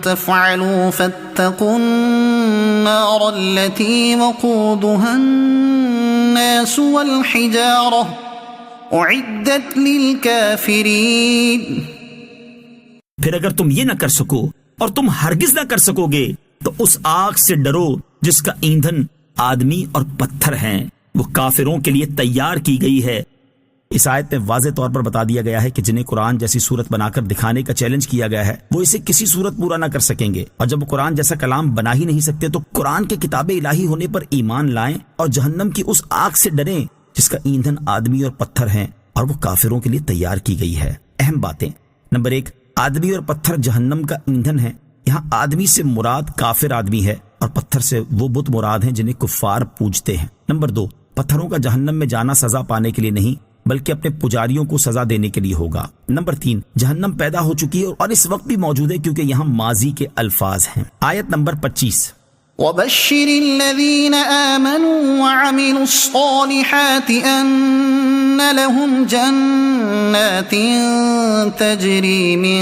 تَفْعَلُوا فَاتَّقُوا النَّارَ الَّتِي وَقُودُهَا النَّاسُ وَالْحِجَارَةُ أُعِدَّتْ لِلْكَافِرِينَ۔ پھر اگر تم یہ نہ کر سکو اور تم ہرگز نہ کر سکو گے تو اس آگ سے ڈرو جس کا ایندھن آدمی اور پتھر ہیں، وہ کافروں کے لیے تیار کی گئی ہے۔ اس آیت میں واضح طور پر بتا دیا گیا ہے کہ جنہیں قرآن جیسی صورت بنا کر دکھانے کا چیلنج کیا گیا ہے وہ اسے کسی صورت پورا نہ کر سکیں گے، اور جب وہ قرآن جیسا کلام بنا ہی نہیں سکتے تو قرآن کے کتاب الہی ہونے پر ایمان لائیں اور جہنم کی اس آگ سے ڈریں جس کا ایندھن آدمی اور پتھر ہیں اور وہ کافروں کے لیے تیار کی گئی ہے۔ اہم باتیں۔ نمبر 1، آدمی اور پتھر جہنم کا ایندھن ہے۔ یہاں آدمی سے مراد کافر آدمی ہے اور پتھر سے وہ بت مراد ہیں جنہیں کفار پوجتے ہیں۔ نمبر 2، پتھروں کا جہنم میں جانا سزا پانے کے لیے نہیں بلکہ اپنے پجاریوں کو سزا دینے کے لیے ہوگا۔ نمبر 3، جہنم پیدا ہو چکی ہے اور اس وقت بھی موجود ہے کیونکہ یہاں ماضی کے الفاظ ہیں۔ آیت نمبر 25، وَبَشِّرِ الَّذِينَ آمَنُوا وَعَمِلُوا الصَّالِحَاتِ أَنَّ لَهُمْ جَنَّاتٍ تَجْرِي مِن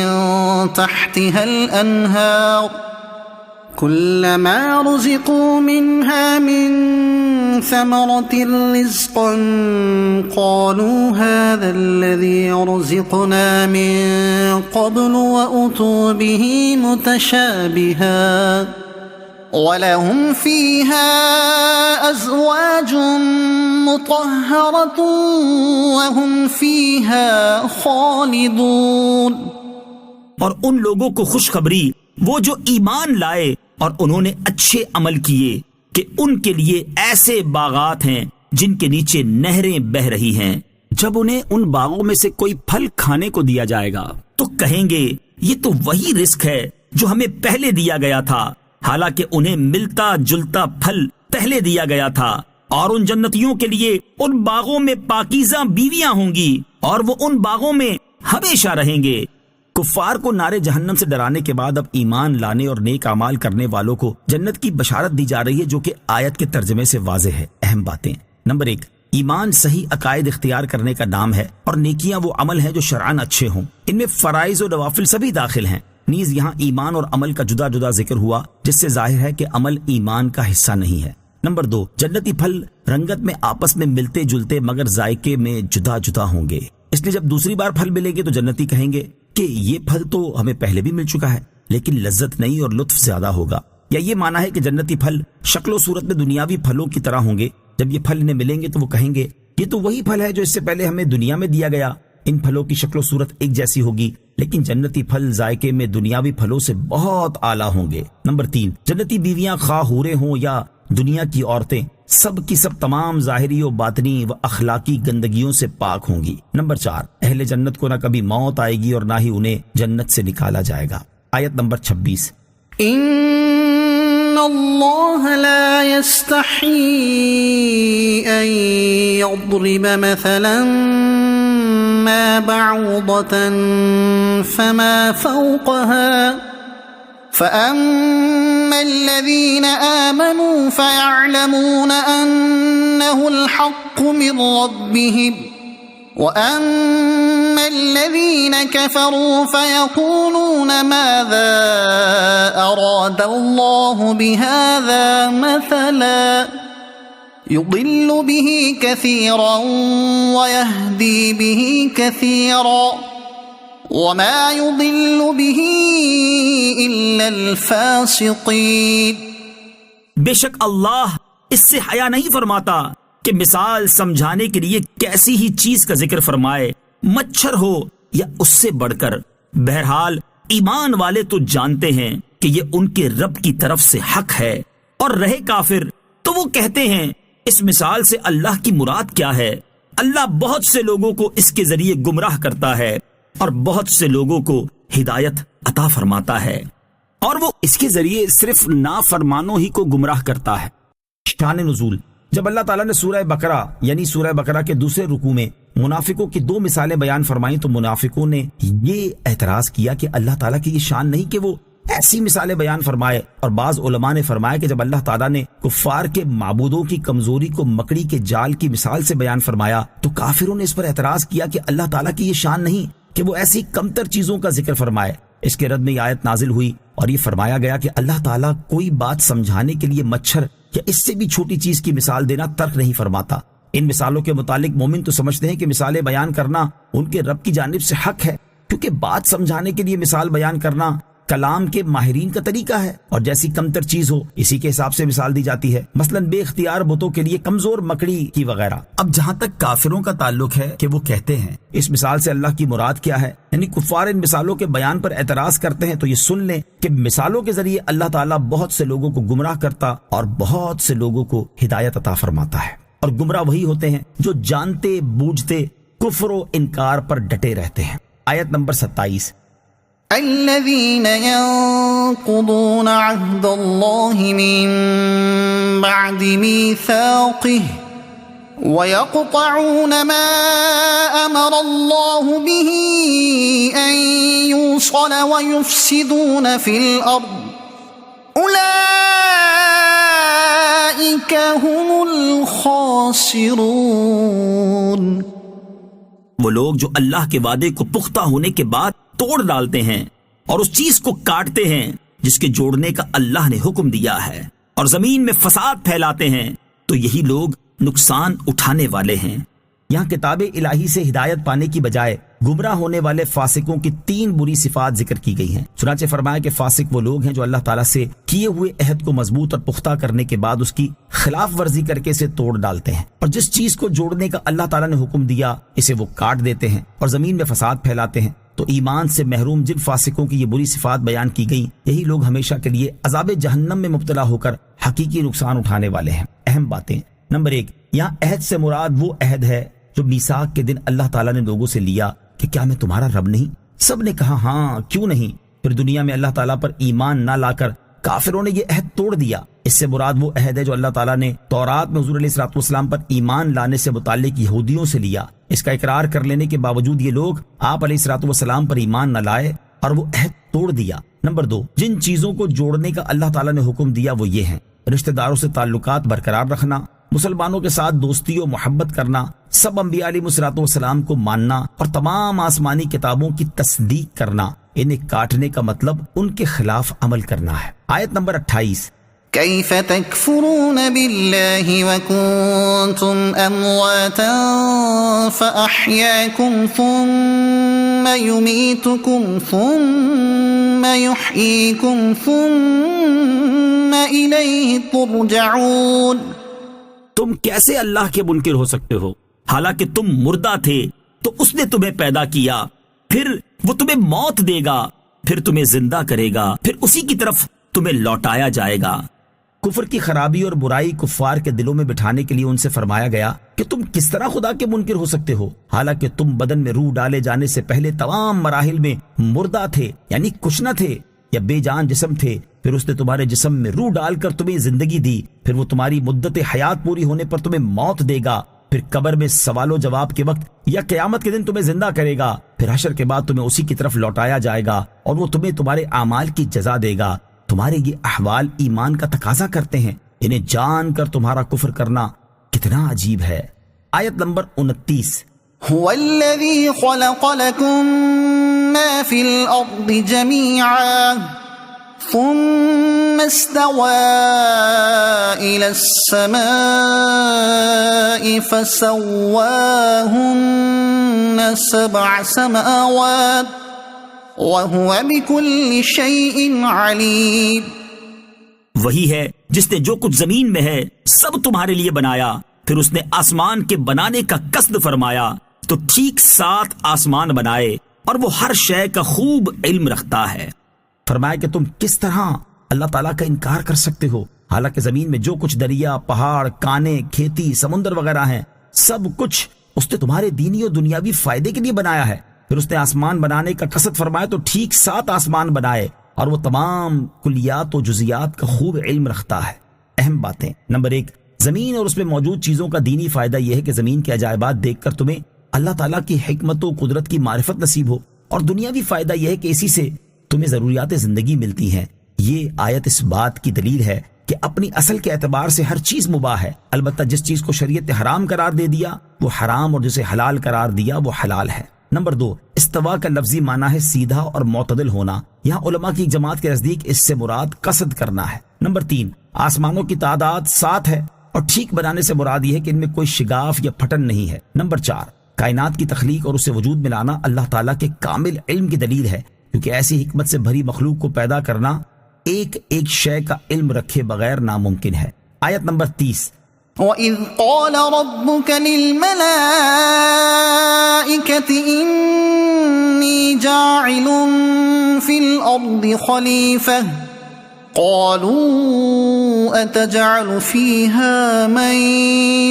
تَحْتِهَا الْأَنْهَارُ كلما رزقوا منها من ثمرة رزقا قالوا هذا الذي رزقنا من قبل وأتوا به متشابها وَلَهُمْ فِيهَا أَزْوَاجٌ مُطَهَّرَةٌ وَهُمْ فِيهَا خَالِدُونَ۔ اور ان لوگوں کو خوشخبری وہ جو ایمان لائے اور انہوں نے اچھے عمل کیے کہ ان کے لیے ایسے باغات ہیں جن کے نیچے نہریں بہ رہی ہیں۔ جب انہیں ان باغوں میں سے کوئی پھل کھانے کو دیا جائے گا تو کہیں گے یہ تو وہی رزق ہے جو ہمیں پہلے دیا گیا تھا، حالانکہ انہیں ملتا جلتا پھل پہلے دیا گیا تھا۔ اور ان جنتیوں کے لیے ان باغوں میں پاکیزہ بیویاں ہوں گی اور وہ ان باغوں میں ہمیشہ رہیں گے۔ کفار کو نارے جہنم سے ڈرانے کے بعد اب ایمان لانے اور نیک اعمال کرنے والوں کو جنت کی بشارت دی جا رہی ہے، جو کہ آیت کے ترجمے سے واضح ہے۔ اہم باتیں: نمبر 1، ایمان صحیح عقائد اختیار کرنے کا نام ہے، اور نیکیاں وہ عمل ہیں جو شرعاً اچھے ہوں، ان میں فرائض و نوافل سبھی داخل ہیں۔ نیز یہاں ایمان اور عمل کا جدا جدا ذکر ہوا، جس سے ظاہر ہے کہ عمل ایمان کا حصہ نہیں ہے۔ نمبر 2، جنتی پھل رنگت میں آپس میں ملتے جلتے مگر ذائقے میں جدا جدا ہوں گے، اس لیے جب دوسری بار پھل ملیں گے تو جنتی کہیں گے کہ یہ پھل تو ہمیں پہلے بھی مل چکا ہے، لیکن لذت نہیں اور لطف زیادہ ہوگا۔ یا یہ معنی ہے کہ جنتی پھل شکل و صورت میں دنیاوی پھلوں کی طرح ہوں گے، جب یہ پھل انہیں ملیں گے تو وہ کہیں گے یہ تو وہی پھل ہے جو اس سے پہلے ہمیں دنیا میں دیا گیا۔ ان پھلوں کی شکل و صورت ایک جیسی ہوگی، لیکن جنتی پھل ذائقے میں دنیاوی پھلوں سے بہت اعلیٰ ہوں گے۔ نمبر 3، جنتی بیویاں خواہ حوریں ہوں یا دنیا کی عورتیں، سب کی سب تمام ظاہری و باطنی و اخلاقی گندگیوں سے پاک ہوں گی۔ نمبر 4، اہل جنت کو نہ کبھی موت آئے گی اور نہ ہی انہیں جنت سے نکالا جائے گا۔ آیت نمبر 26، ان اللہ لا يستحی ان یضرب مثلا ما بعوضة فما فوقها فأما الذين آمنوا فيعلمون أنه الحق من ربهم وأما الذين كفروا فيقولون ماذا أراد الله بهذا مثلا يضل به كثيرا ويهدي به كثيرا وما يضل به إلا الفاسقين۔ بے شک اللہ اس سے حیا نہیں فرماتا کہ مثال سمجھانے کے لیے کیسی ہی چیز کا ذکر فرمائے، مچھر ہو یا اس سے بڑھ کر۔ بہرحال ایمان والے تو جانتے ہیں کہ یہ ان کے رب کی طرف سے حق ہے، اور رہے کافر تو وہ کہتے ہیں اس مثال سے اللہ کی مراد کیا ہے؟ اللہ بہت سے لوگوں کو اس کے ذریعے گمراہ کرتا ہے اور بہت سے لوگوں کو ہدایت عطا فرماتا ہے، اور وہ اس کے ذریعے صرف نافرمانوں ہی کو گمراہ کرتا ہے۔ شان نزول: جب اللہ تعالیٰ نے سورہ بقرہ یعنی سورہ بقرہ کے دوسرے رکوع میں منافقوں کی 2 مثالیں بیان فرمائیں تو منافقوں نے یہ اعتراض کیا کہ اللہ تعالیٰ کی یہ شان نہیں کہ وہ ایسی مثالیں بیان فرمائے، اور بعض علماء نے فرمایا کہ جب اللہ تعالیٰ نے کفار کے معبودوں کی کمزوری کو مکڑی کے جال کی مثال سے بیان فرمایا تو کافروں نے اس پر اعتراض کیا کہ اللہ تعالیٰ کی یہ شان نہیں کہ وہ ایسی کمتر چیزوں کا ذکر فرمائے۔ اس کے رد میں یہ آیت نازل ہوئی اور یہ فرمایا گیا کہ اللہ تعالیٰ کوئی بات سمجھانے کے لیے مچھر یا اس سے بھی چھوٹی چیز کی مثال دینا ترک نہیں فرماتا۔ ان مثالوں کے متعلق مومن تو سمجھتے ہیں کہ مثالیں بیان کرنا ان کے رب کی جانب سے حق ہے، کیونکہ بات سمجھانے کے لیے مثال بیان کرنا کلام کے ماہرین کا طریقہ ہے، اور جیسی کمتر چیز ہو اسی کے حساب سے مثال دی جاتی ہے، مثلا بے اختیار بتوں کے لیے کمزور مکڑی کی وغیرہ۔ اب جہاں تک کافروں کا تعلق ہے کہ وہ کہتے ہیں اس مثال سے اللہ کی مراد کیا ہے، یعنی کفار ان مثالوں کے بیان پر اعتراض کرتے ہیں، تو یہ سن لیں کہ مثالوں کے ذریعے اللہ تعالیٰ بہت سے لوگوں کو گمراہ کرتا اور بہت سے لوگوں کو ہدایت عطا فرماتا ہے، اور گمراہ وہی ہوتے ہیں جو جانتے بوجھتے کفر و انکار پر ڈٹے رہتے ہیں۔ آیت نمبر 27، الذين ينقضون عهد الله من بعد ميثاقه ويقطعون ما أمر الله به أن يوصل ويفسدون في الأرض أولئك هم الخاسرون۔ وہ لوگ جو اللہ کے وعدے کو پختہ ہونے کے بعد توڑ ڈالتے ہیں اور اس چیز کو کاٹتے ہیں جس کے جوڑنے کا اللہ نے حکم دیا ہے اور زمین میں فساد پھیلاتے ہیں تو یہی لوگ نقصان اٹھانے والے ہیں۔ یہاں کتاب الہی سے ہدایت پانے کی بجائے گمراہ ہونے والے فاسقوں کی 3 بری صفات ذکر کی گئی ہیں۔ چنانچہ فرمایا کہ فاسق وہ لوگ ہیں جو اللہ تعالیٰ سے کیے ہوئے عہد کو مضبوط اور پختہ کرنے کے بعد اس کی خلاف ورزی کر کے اسے توڑ ڈالتے ہیں، اور جس چیز کو جوڑنے کا اللہ تعالیٰ نے حکم دیا اسے وہ کاٹ دیتے ہیں اور زمین میں فساد پھیلاتے ہیں۔ تو ایمان سے محروم جن فاسقوں کی یہ بری صفات بیان کی گئی، یہی لوگ ہمیشہ کے لیے عذاب جہنم میں مبتلا ہو کر حقیقی نقصان اٹھانے والے ہیں۔ اہم باتیں: نمبر 1، یہاں عہد سے مراد وہ عہد ہے جو میثاق کے دن اللہ تعالیٰ نے لوگوں سے لیا کہ کیا میں تمہارا رب نہیں؟ سب نے کہا ہاں، کیوں نہیں۔ پھر دنیا میں اللہ تعالیٰ پر ایمان نہ لا کر کافروں نے یہ عہد توڑ دیا۔ اس سے مراد وہ عہد ہے جو اللہ تعالیٰ نے تورات میں حضور علیہ الصلوۃ والسلام پر ایمان لانے سے متعلق یہودیوں سے لیا۔ اس کا اقرار کر لینے کے باوجود یہ لوگ آپ علیہ الصلوۃ والسلام پر ایمان نہ لائے اور وہ عہد توڑ دیا۔ نمبر 2، جن چیزوں کو جوڑنے کا اللہ تعالیٰ نے حکم دیا وہ یہ ہیں: رشتہ داروں سے تعلقات برقرار رکھنا، مسلمانوں کے ساتھ دوستی و محبت کرنا، سب انبیاء علیہ الصلوۃ والسلام کو ماننا اور تمام آسمانی کتابوں کی تصدیق کرنا۔ انہیں کاٹنے کا مطلب ان کے خلاف عمل کرنا ہے۔ آیت نمبر 28، كيف تكفرون بالله وكنتم أمواتا فأحياكم ثم يميتكم ثم يحييكم ثم إليه ترجعون۔ تم کیسے اللہ کے منکر ہو سکتے ہو؟ حالانکہ تم مردہ تھے تو اس نے تمہیں پیدا کیا، پھر وہ تمہیں موت دے گا، پھر تمہیں زندہ کرے گا، پھر اسی کی طرف تمہیں لوٹایا جائے گا۔ کفر کی خرابی اور برائی کفار کے دلوں میں بٹھانے کے لیے ان سے فرمایا گیا کہ تم کس طرح خدا کے منکر ہو سکتے ہو، حالانکہ تم بدن میں روح ڈالے جانے سے پہلے تمام مراحل میں مردہ تھے، یعنی کچھ نہ تھے یا بے جان جسم تھے۔ پھر اس نے تمہارے جسم میں روح ڈال کر تمہیں زندگی دی، پھر وہ تمہاری مدت حیات پوری ہونے پر تمہیں موت دے گا، پھر قبر میں سوال و جواب کے وقت یا قیامت کے دن تمہیں زندہ کرے گا، پھر حشر کے بعد تمہیں اسی کی طرف لوٹایا جائے گا اور وہ تمہیں تمہارے اعمال کی جزا دے گا۔ تمہارے یہ احوال ایمان کا تقاضا کرتے ہیں، انہیں جان کر تمہارا کفر کرنا کتنا عجیب ہے۔ آیت نمبر 29، هو الذي خلق لكم ما في الأرض جميعا ثم استوى إلى السماء فسواهن 7 سماوات وهو بكل شيء عليم۔ وہی ہے جس نے جو کچھ زمین میں ہے سب تمہارے لیے بنایا، پھر اس نے آسمان کے بنانے کا قصد فرمایا تو ٹھیک 7 آسمان بنائے اور وہ ہر شے کا خوب علم رکھتا ہے۔ فرمایا کہ تم کس طرح اللہ تعالیٰ کا انکار کر سکتے ہو، حالانکہ زمین میں جو کچھ دریا، پہاڑ، کانے، کھیتی، سمندر وغیرہ ہیں سب کچھ اس نے تمہارے دینی اور دنیاوی فائدے کے لیے بنایا ہے۔ پھر اس نے آسمان بنانے کا قصد فرمایا تو ٹھیک 7 آسمان بنائے اور وہ تمام کلیات و جزیات کا خوب علم رکھتا ہے۔ اہم باتیں: نمبر 1، زمین اور اس میں موجود چیزوں کا دینی فائدہ یہ ہے کہ زمین کے عجائبات دیکھ کر تمہیں اللہ تعالیٰ کی حکمت و قدرت کی معرفت نصیب ہو، اور دنیاوی فائدہ یہ ہے کہ اسی سے تمہیں ضروریات زندگی ملتی ہیں۔ یہ آیت اس بات کی دلیل ہے کہ اپنی اصل کے اعتبار سے ہر چیز مباح ہے، البتہ جس چیز کو شریعت نے حرام قرار دے دیا وہ حرام اور جسے حلال قرار دیا وہ حلال ہے۔ نمبر 2، استوا کا لفظی معنی ہے سیدھا اور معتدل ہونا۔ یہاں علماء کی جماعت کے نزدیک اس سے مراد قصد کرنا ہے۔ نمبر 3، آسمانوں کی تعداد 7 ہے اور ٹھیک بنانے سے مراد یہ ہے کہ ان میں کوئی شگاف یا پھٹن نہیں ہے۔ نمبر 4، کائنات کی تخلیق اور اسے وجود میں لانا اللہ تعالیٰ کے کامل علم کی دلیل ہے، کیونکہ ایسی حکمت سے بھری مخلوق کو پیدا کرنا ایک ایک شے کا علم رکھے بغیر ناممکن ہے۔ آیت نمبر 30، وَإِذْ قَالَ رَبُّكَ لِلْمَلَائِكَةِ إِنِّي جَاعِلٌ فِي الْأَرْضِ خَلِيفَةً قَالُوا أَتَجْعَلُ فِيهَا مَن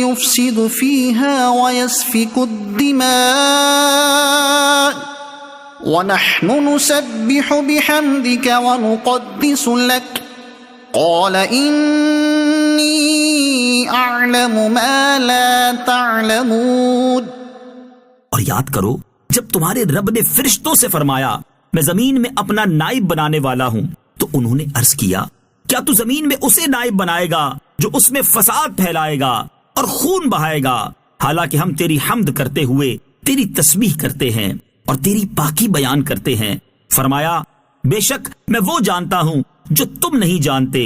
يُفْسِدُ فِيهَا وَيَسْفِكُ الدِّمَاءَ وَنَحْنُ نُسَبِّحُ بِحَمْدِكَ وَنُقَدِّسُ لَكَ قَالَ إِنِّي أَعْلَمُ مَا لَا تَعْلَمُونَ۔ اور یاد کرو جب تمہارے رب نے فرشتوں سے فرمایا میں زمین میں اپنا نائب بنانے والا ہوں، تو انہوں نے عرض کیا کیا تو زمین میں اسے نائب بنائے گا جو اس میں فساد پھیلائے گا اور خون بہائے گا، حالانکہ ہم تیری حمد کرتے ہوئے تیری تسبیح کرتے ہیں اور تیری پاکی بیان کرتے ہیں۔ فرمایا بے شک میں وہ جانتا ہوں جو تم نہیں جانتے۔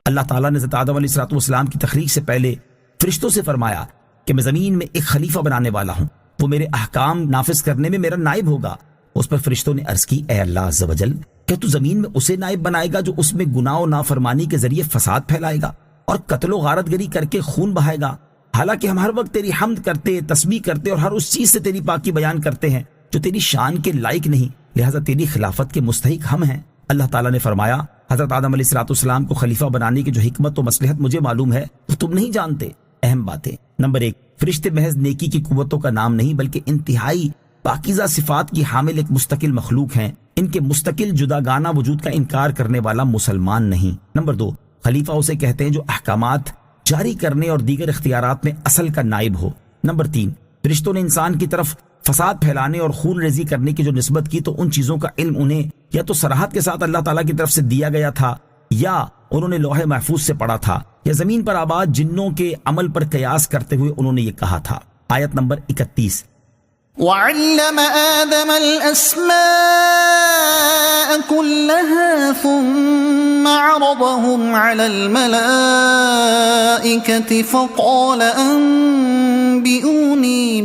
اللہ تعالیٰ نے حضرت آدم علیہ السلام کی تخلیق سے پہلے فرشتوں سے فرمایا کہ میں زمین میں ایک خلیفہ بنانے والا ہوں، وہ میرے احکام نافذ کرنے میں میرا نائب ہوگا۔ اس پر فرشتوں نے عرض کی، اے اللہ عز و جل، کیا تو زمین میں اسے نائب بنائے گا جو اس میں گناہ و نافرمانی کے ذریعے فساد پھیلائے گا اور قتل و غارت گری کر کے خون بہائے گا؟ حالانکہ ہم ہر وقت تیری حمد کرتے، تسبیح کرتے اور ہر اس چیز سے تیری پاکی بیان کرتے ہیں جو تیری شان کے لائق نہیں، لہذا تیری خلافت کے مستحق ہم ہیں۔ اللہ تعالیٰ نے فرمایا، حضرت آدم علیہ السلام کو خلیفہ بنانے کی جو حکمت و مصلحت مجھے معلوم ہے وہ تم نہیں جانتے۔ اہم باتیں: نمبر 1، فرشتے محض نیکی کی قوتوں کا نام نہیں بلکہ انتہائی پاکیزہ صفات کی حامل ایک مستقل مخلوق ہیں، ان کے مستقل جداگانہ وجود کا انکار کرنے والا مسلمان نہیں۔ نمبر 2، خلیفہ اسے کہتے ہیں جو احکامات جاری کرنے اور دیگر اختیارات میں اصل کا نائب ہو۔ نمبر 3، فرشتوں نے انسان کی طرف فساد پھیلانے اور خون ریزی کرنے کی جو نسبت کی تو ان چیزوں کا علم انہیں یا تو صراحت کے ساتھ اللہ تعالیٰ کی طرف سے دیا گیا تھا یا انہوں نے لوح محفوظ سے پڑھا تھا، یا زمین پر آباد جنوں کے عمل پر قیاس کرتے ہوئے انہوں نے یہ کہا تھا۔ آیت نمبر 31۔ وعلم آدم الأسماء كلها ثم عرضهم على الملائكة فقال أنبئوني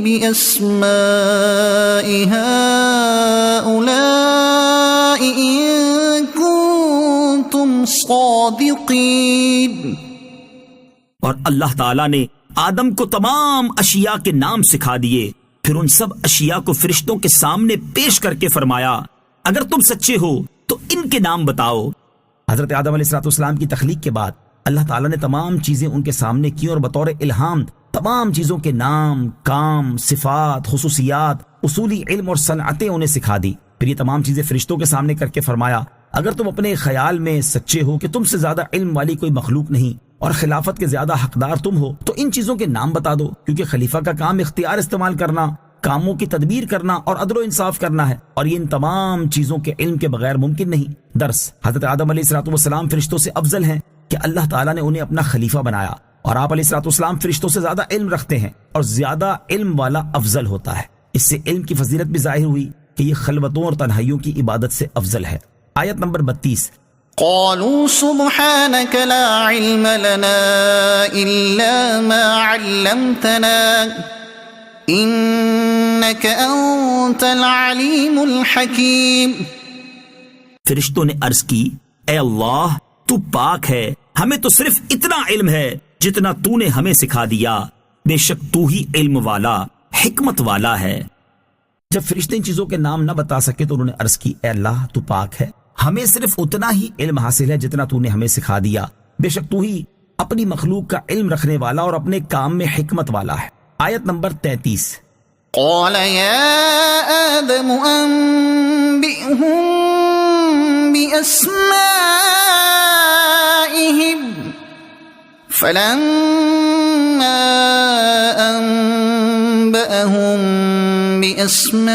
بأسماء هؤلاء إن كنتم صادقين۔ اور اللہ تعالیٰ نے آدم کو تمام اشیاء کے نام سکھا دیے، پھر ان سب اشیاء کو فرشتوں کے سامنے پیش کر کے فرمایا، اگر تم سچے ہو تو ان کے نام بتاؤ۔ حضرت آدم علیہ السلام کی تخلیق کے بعد اللہ تعالیٰ نے تمام چیزیں ان کے سامنے کی اور بطور الہام تمام چیزوں کے نام، کام، صفات، خصوصیات، اصولی علم اور صنعتیں انہیں سکھا دی۔ پھر یہ تمام چیزیں فرشتوں کے سامنے کر کے فرمایا، اگر تم اپنے خیال میں سچے ہو کہ تم سے زیادہ علم والی کوئی مخلوق نہیں اور خلافت کے زیادہ حقدار تم ہو تو ان چیزوں کے نام بتا دو، کیونکہ خلیفہ کا کام اختیار استعمال کرنا، کاموں کی تدبیر کرنا اور عدل و انصاف کرنا ہے، اور یہ ان تمام چیزوں کے علم کے بغیر ممکن نہیں۔ درس: حضرت آدم علیہ السلام فرشتوں سے افضل ہیں کہ اللہ تعالیٰ نے انہیں اپنا خلیفہ بنایا، اور آپ علیہ السلام فرشتوں سے زیادہ علم رکھتے ہیں، اور زیادہ علم والا افضل ہوتا ہے۔ اس سے علم کی فضیلت بھی ظاہر ہوئی کہ یہ خلوتوں اور تنہائیوں کی عبادت سے افضل ہے۔ آیت نمبر 32۔ قالوا سبحانك لا علم لنا إلا ما علمتنا إنك أنت العليم الحكيم۔ فرشتوں نے عرض کی، اے اللہ تو پاک ہے، ہمیں تو صرف اتنا علم ہے جتنا تو نے ہمیں سکھا دیا، بے شک تو ہی علم والا، حکمت والا ہے۔ جب فرشتے ان چیزوں کے نام نہ بتا سکے تو انہوں نے عرض کی، اے اللہ تو پاک ہے، ہمیں صرف اتنا ہی علم حاصل ہے جتنا تو نے ہمیں سکھا دیا، بے شک تو ہی اپنی مخلوق کا علم رکھنے والا اور اپنے کام میں حکمت والا ہے۔ آیت نمبر 33۔ قال يا آدم أنبئهم بأسمائهم فلما أنبأهم بأسمائهم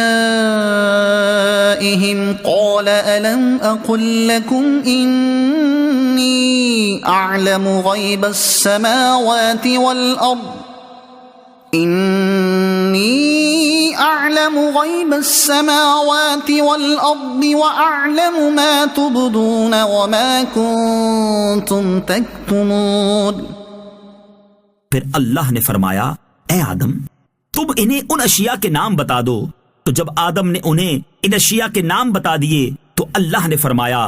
قال ألم أقل لكم إني أعلم غيب السماوات والأرض وأعلم ما تبدون وما كنتم تكتمون۔ پھر اللہ نے فرمایا، اے آدم تم انہیں ان اشیاء کے نام بتا دو۔ تو جب آدم نے انہیں ان اشیاء کے نام بتا دیے تو اللہ نے فرمایا،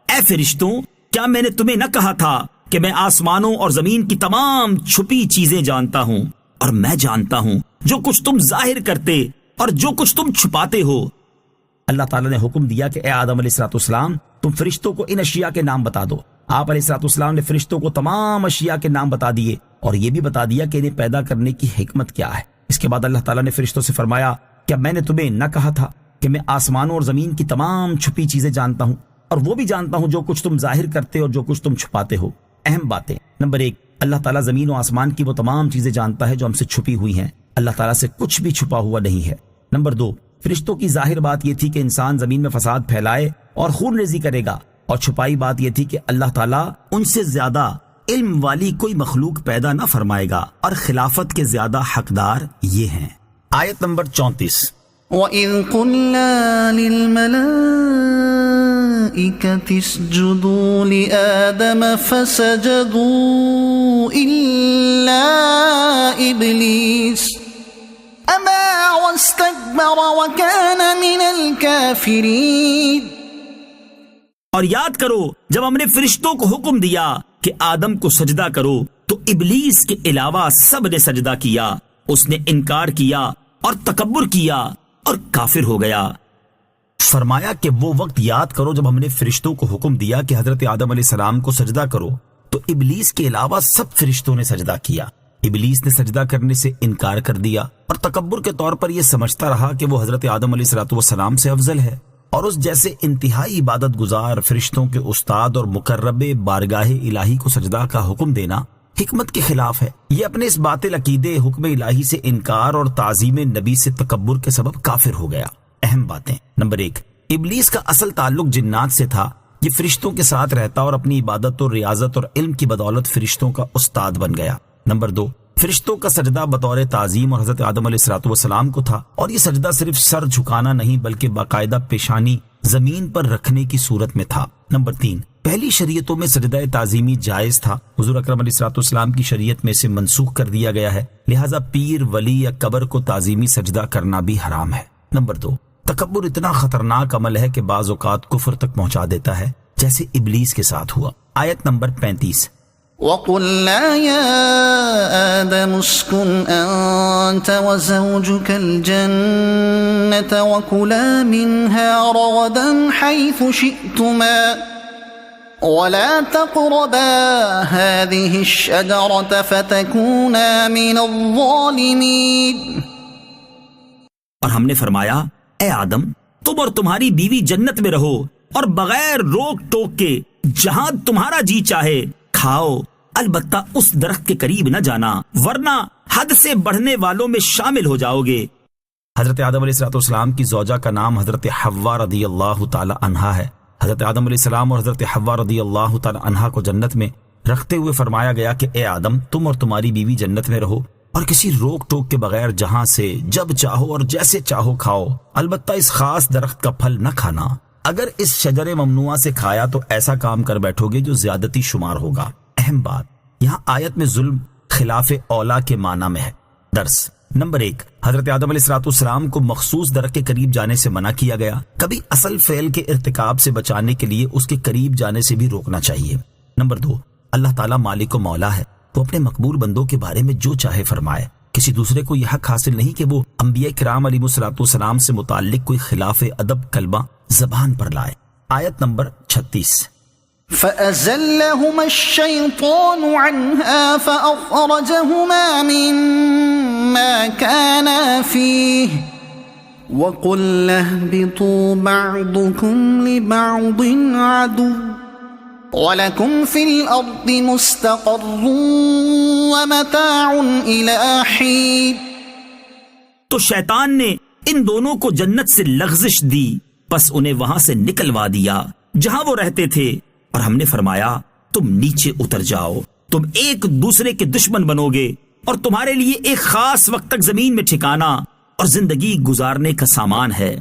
اے فرشتوں کیا میں نے تمہیں نہ کہا تھا کہ میں آسمانوں اور زمین کی تمام چھپی چیزیں جانتا ہوں، اور میں جانتا ہوں جو کچھ تم ظاہر کرتے اور جو کچھ تم چھپاتے ہو۔ اللہ تعالیٰ نے حکم دیا کہ اے آدم علیہ السلام تم فرشتوں کو ان اشیاء کے نام بتا دو۔ آپ علیہ السلام نے فرشتوں کو تمام اشیاء کے نام بتا دیے اور یہ بھی بتا دیا کہ انہیں پیدا کرنے کی حکمت کیا ہے۔ اس کے بعد اللہ تعالیٰ نے فرشتوں سے فرمایا، کیا میں نے تمہیں نہ کہا تھا کہ میں آسمانوں اور زمین کی تمام چھپی چیزیں جانتا ہوں، اور وہ بھی جانتا ہوں جو کچھ تم ظاہر کرتے اور جو کچھ تم چھپاتے ہو۔ اہم باتیں: نمبر 1، اللہ تعالیٰ زمین و آسمان کی وہ تمام چیزیں جانتا ہے جو ہم سے چھپی ہوئی ہیں، اللہ تعالیٰ سے کچھ بھی چھپا ہوا نہیں ہے۔ نمبر 2، فرشتوں کی ظاہر بات یہ تھی کہ انسان زمین میں فساد پھیلائے اور خون ریزی کرے گا، اور چھپائی بات یہ تھی کہ اللہ تعالیٰ ان سے زیادہ علم والی کوئی مخلوق پیدا نہ فرمائے گا، اور خلافت کے زیادہ حقدار یہ ہیں۔ آیت نمبر 34۔ وَإِذْ قُلْنَا لِلْمَلَائِكَةِ الملائكة اسجدوا لآدم فسجدوا إلا إبليس أبى واستكبر وكان من الكافرين۔ اور یاد کرو جب ہم نے فرشتوں کو حکم دیا کہ آدم کو سجدہ کرو تو ابلیس کے علاوہ سب نے سجدہ کیا، اس نے انکار کیا اور تکبر کیا اور کافر ہو گیا۔ فرمایا کہ وہ وقت یاد کرو جب ہم نے فرشتوں کو حکم دیا کہ حضرت آدم علیہ السلام کو سجدہ کرو تو ابلیس کے علاوہ سب فرشتوں نے سجدہ کیا۔ ابلیس نے سجدہ کرنے سے انکار کر دیا اور تکبر کے طور پر یہ سمجھتا رہا کہ وہ حضرت آدم علیہ السلام سے افضل ہے، اور اس جیسے انتہائی عبادت گزار فرشتوں کے استاد اور مقرب بارگاہ الہی کو سجدہ کا حکم دینا حکمت کے خلاف ہے۔ یہ اپنے اس باطل عقیدے حکم الہی سے انکار اور تعظیم نبی سے تکبر کے سبب کافر ہو گیا۔ اہم باتیں۔ نمبر 1، ابلیس کا اصل تعلق جنات سے تھا، یہ فرشتوں کے ساتھ رہتا اور اپنی عبادت اور ریاضت اور علم کی بدولت فرشتوں کا استاد بن گیا۔ نمبر 2، فرشتوں کا سجدہ بطور تعظیم اور حضرت آدم علیہ السلام کو تھا، اور یہ سجدہ صرف سر جھکانا نہیں بلکہ باقاعدہ پیشانی زمین پر رکھنے کی صورت میں تھا۔ نمبر 3، پہلی شریعتوں میں سجدہ تعظیمی جائز تھا، حضور اکرم علیہ السلام کی شریعت میں سے منسوخ کر دیا گیا ہے، لہٰذا پیر، ولی یا قبر کو تعظیمی سجدہ کرنا بھی حرام ہے۔ نمبر 2، تکبر اتنا خطرناک عمل ہے کہ بعض اوقات کفر تک پہنچا دیتا ہے، جیسے ابلیس کے ساتھ ہوا۔ آیت نمبر 35۔ وَقُلْنَا يَا آدَمُ اسْكُنْ أَنْتَ وَزَوْجُكَ الْجَنَّةَ وَكُلَا مِنْهَا رَغَدًا حَيْثُ شِئْتُمَا وَلَا تَقْرَبَا هَذِهِ الشَّجَرَةَ فَتَكُونَا مِنَ الظَّالِمِينَ۔ اور ہم نے فرمایا اے آدم تم اور تمہاری بیوی جنت میں رہو اور بغیر روک ٹوک کے جہاں تمہارا جی چاہے کھاؤ، البتہ اس درخت کے قریب نہ جانا ورنہ حد سے بڑھنے والوں میں شامل ہو جاؤ گے۔ حضرت آدم علیہ السلام کی زوجہ کا نام حضرت حوا رضی اللہ تعالی عنہا ہے۔ حضرت آدم علیہ السلام اور حضرت حوا رضی اللہ تعالی عنہا کو جنت میں رکھتے ہوئے فرمایا گیا کہ اے آدم تم اور تمہاری بیوی جنت میں رہو اور کسی روک ٹوک کے بغیر جہاں سے جب چاہو اور جیسے چاہو کھاؤ، البتہ اس خاص درخت کا پھل نہ کھانا، اگر اس شجر ممنوعہ سے کھایا تو ایسا کام کر بیٹھو گے جو زیادتی شمار ہوگا۔ اہم بات، یہاں آیت میں ظلم خلاف اولا کے معنی میں ہے۔ درس نمبر 1، حضرت آدم علیہ السلام کو مخصوص درخت کے قریب جانے سے منع کیا گیا، کبھی اصل فعل کے ارتکاب سے بچانے کے لیے اس کے قریب جانے سے بھی روکنا چاہیے۔ نمبر 2، اللہ تعالیٰ مالک و مولا ہے، وہ اپنے مقبول بندوں کے بارے میں جو چاہے فرمائے، کسی دوسرے کو یہ حق حاصل نہیں کہ وہ انبیاء کرام علیہ السلام سے متعلق کوئی خلاف ادب کلمہ زبان پر لائے۔ آیت نمبر 36۔ فَأَزَلَّهُمَا الشَّيْطَانُ عَنْهَا فَأَخْرَجَهُمَا مِمَّا كَانَا فِيهِ وَقُلْنَا اهْبِطُوا بَعْضُكُمْ لِبَعْضٍ عَدُوٌّ وَلَكُمْ فِي الْأَرْضِ مُسْتَقَرٌّ وَمَتَاعٌ إِلَىٰ حِينٍ۔ تو شیطان نے ان دونوں کو جنت سے لغزش دی، پس انہیں وہاں سے نکلوا دیا جہاں وہ رہتے تھے، اور ہم نے فرمایا تم نیچے اتر جاؤ، تم ایک دوسرے کے دشمن بنو گے اور تمہارے لیے ایک خاص وقت تک زمین میں ٹھکانا اور زندگی گزارنے کا سامان ہے۔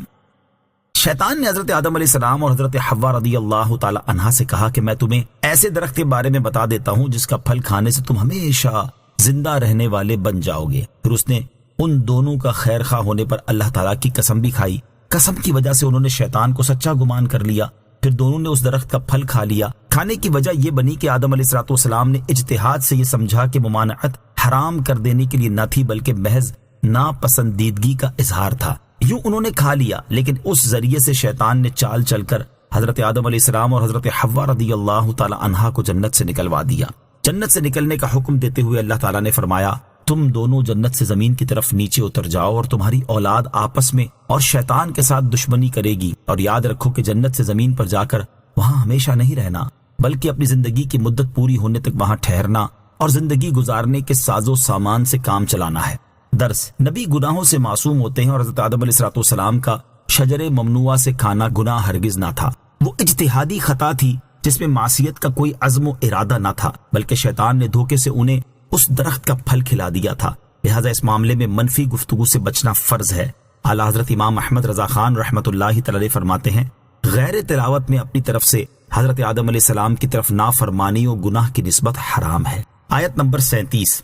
شیطان نے حضرت آدم علیہ السلام اور حضرت حوا رضی اللہ تعالی عنہا سے کہا کہ میں تمہیں ایسے درخت کے بارے میں بتا دیتا ہوں جس کا پھل کھانے سے تم ہمیشہ زندہ رہنے والے بن جاؤ گے۔ پھر اس نے ان دونوں کا خیر خواہ ہونے پر اللہ تعالیٰ کی قسم بھی کھائی، قسم کی وجہ سے انہوں نے شیطان کو سچا گمان کر لیا، پھر دونوں نے اس درخت کا پھل کھا لیا۔ کھانے کی وجہ یہ بنی کہ آدم علیہ السلام نے اجتہاد سے یہ سمجھا کہ ممانعت حرام کر دینے کے لیے نہ تھی بلکہ محض ناپسندیدگی کا اظہار تھا، یوں انہوں نے کھا لیا، لیکن اس ذریعے سے شیطان نے چال چل کر حضرت آدم علیہ السلام اور حضرت حوا رضی اللہ تعالی عنہا کو جنت سے نکلوا دیا۔ جنت سے نکلنے کا حکم دیتے ہوئے اللہ تعالیٰ نے فرمایا تم دونوں جنت سے زمین کی طرف نیچے اتر جاؤ اور تمہاری اولاد آپس میں اور شیطان کے ساتھ دشمنی کرے گی، اور یاد رکھو کہ جنت سے زمین پر جا کر وہاں ہمیشہ نہیں رہنا بلکہ اپنی زندگی کی مدت پوری ہونے تک وہاں ٹھہرنا اور زندگی گزارنے کے ساز و سامان سے کام چلانا ہے۔ درس، نبی گناہوں سے معصوم ہوتے ہیں اور حضرت آدم علیہ السلام کا شجر ممنوعہ سے کھانا گناہ ہرگز نہ تھا، وہ اجتہادی خطا تھی جس میں معصیت کا کوئی عزم و ارادہ نہ تھا، بلکہ شیطان نے دھوکے سے انہیں اس درخت کا پھل کھلا دیا تھا، لہٰذا اس معاملے میں منفی گفتگو سے بچنا فرض ہے۔ اعلیٰ حضرت امام احمد رضا خان رحمۃ اللہ تعالی فرماتے ہیں غیر تلاوت میں اپنی طرف سے حضرت آدم علیہ السلام کی طرف نافرمانی و گناہ کی نسبت حرام ہے۔ آیت نمبر 37۔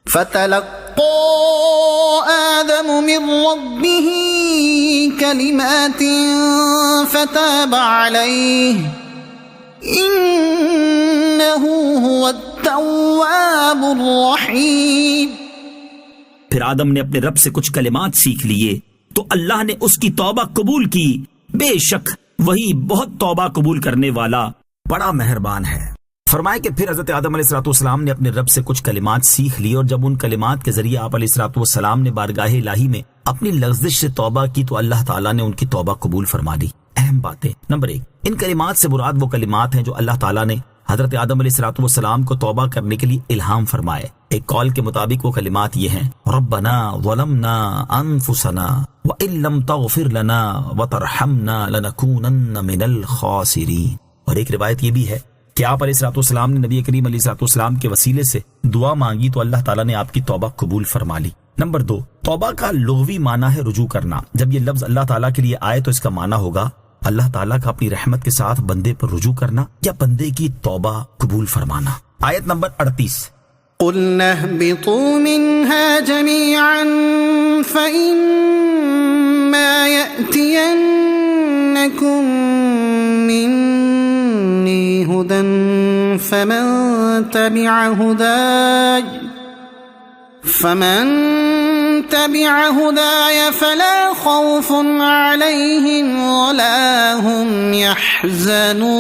فتلقى آدم من ربه كلمات فتاب عليه إنه هو التواب الرحيم۔ پھر آدم نے اپنے رب سے کچھ کلمات سیکھ لیے تو اللہ نے اس کی توبہ قبول کی، بے شک وہی بہت توبہ قبول کرنے والا بڑا مہربان ہے۔ فرمائے کہ پھر حضرت آدم علیہ السلام نے اپنے رب سے کچھ کلمات سیکھ لی، اور جب ان کلمات کے ذریعے آپ علیہ السلام نے بارگاہ الہی میں اپنی لغزش سے توبہ کی تو اللہ تعالیٰ نے ان کی توبہ قبول فرما لی۔ اہم باتیں۔ نمبر 1، ان کلمات سے مراد وہ کلمات ہیں جو اللہ تعالیٰ نے حضرت آدم علیہ السلام کو توبہ کرنے کے لیے الہام فرمائے۔ ایک قول کے مطابق وہ کلمات یہ ہیں: ربنا ظلمنا انفسنا وان لم تغفر لنا وترحمنا لنکونن من الخاسرین۔ اور ایک روایت یہ بھی ہے کہ آپ علیہ السلام نے نبی کریم علیہ السلام کے وسیلے سے دعا مانگی تو اللہ تعالیٰ نے آپ کی توبہ قبول فرما لی۔ نمبر 2، توبہ کا لغوی معنی ہے رجوع کرنا۔ جب یہ لفظ اللہ تعالیٰ کے لیے آئے تو اس کا معنی ہوگا اللہ تعالیٰ کا اپنی رحمت کے ساتھ بندے پر رجوع کرنا یا بندے کی توبہ قبول فرمانا۔ آیت نمبر 38۔ قُلْنَا اهْبِطُوا مِنْهَا جَمِيعًا فَإِمَّا يَأْتِيَنَّكُمْ مِنِّي هُدًى فَمَن تَبِعَ هُدَايَ فَلَا خَوْفٌ عَلَيْهِمْ وَلَا هُمْ يَحْزَنُونَ۔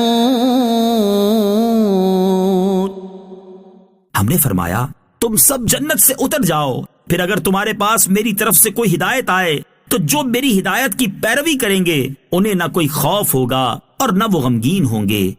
ہم نے فرمایا تم سب جنت سے اتر جاؤ، پھر اگر تمہارے پاس میری طرف سے کوئی ہدایت آئے تو جو میری ہدایت کی پیروی کریں گے انہیں نہ کوئی خوف ہوگا اور نہ وہ غمگین ہوں گے۔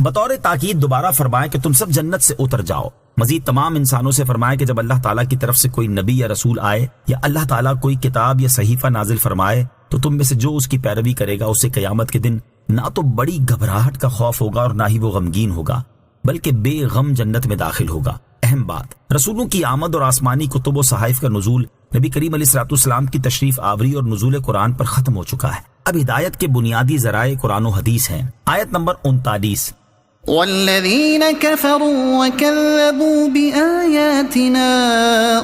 بطور تاکید دوبارہ فرمائے کہ تم سب جنت سے اتر جاؤ۔ مزید تمام انسانوں سے فرمائے کہ جب اللہ تعالیٰ کی طرف سے کوئی نبی یا رسول آئے یا اللہ تعالیٰ کوئی کتاب یا صحیفہ نازل فرمائے تو تم میں سے جو اس کی پیروی کرے گا اسے قیامت کے دن نہ تو بڑی گھبراہٹ کا خوف ہوگا اور نہ ہی وہ غمگین ہوگا، بلکہ بے غم جنت میں داخل ہوگا۔ اہم بات، رسولوں کی آمد اور آسمانی کتب و صحائف کا نزول نبی کریم علیہ السلام کی تشریف آوری اور نزول قرآن پر ختم ہو چکا ہے۔ اب ہدایت کے بنیادی ذرائع قرآن و حدیث ہیں۔ آیت نمبر 39۔ والذین کفروا وکذبوا بآیاتنا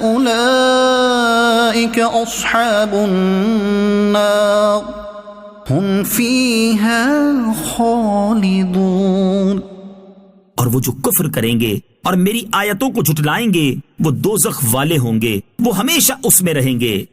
اولئک اصحاب النار هم فیہا خالدون۔ اور وہ جو کفر کریں گے اور میری آیتوں کو جھٹلائیں گے وہ دوزخ والے ہوں گے، وہ ہمیشہ اس میں رہیں گے۔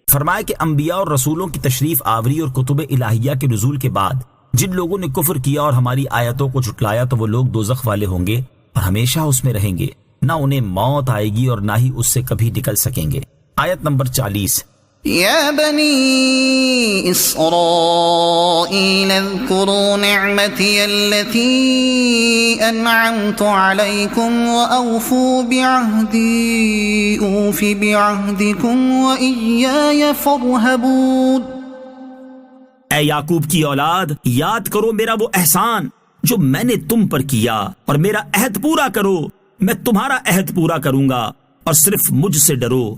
فرمایا کہ انبیاء اور رسولوں کی تشریف آوری اور کتب الہیہ کے نزول کے بعد جن لوگوں نے کفر کیا اور ہماری آیتوں کو جھٹلایا تو وہ لوگ دوزخ والے ہوں گے اور ہمیشہ اس میں رہیں گے، نہ انہیں موت آئے گی اور نہ ہی اس سے کبھی نکل سکیں گے۔ آیت نمبر 40۔ یا بنی اسرائیل اذکروا نعمتی التي انعمت علیکم واوفوا بعہدی اوف بعہدکم وإیای فارہبون۔ اے یعقوب کی اولاد، یاد کرو میرا وہ احسان جو میں نے تم پر کیا اور میرا عہد پورا کرو، میں تمہارا عہد پورا کروں گا اور صرف مجھ سے ڈرو۔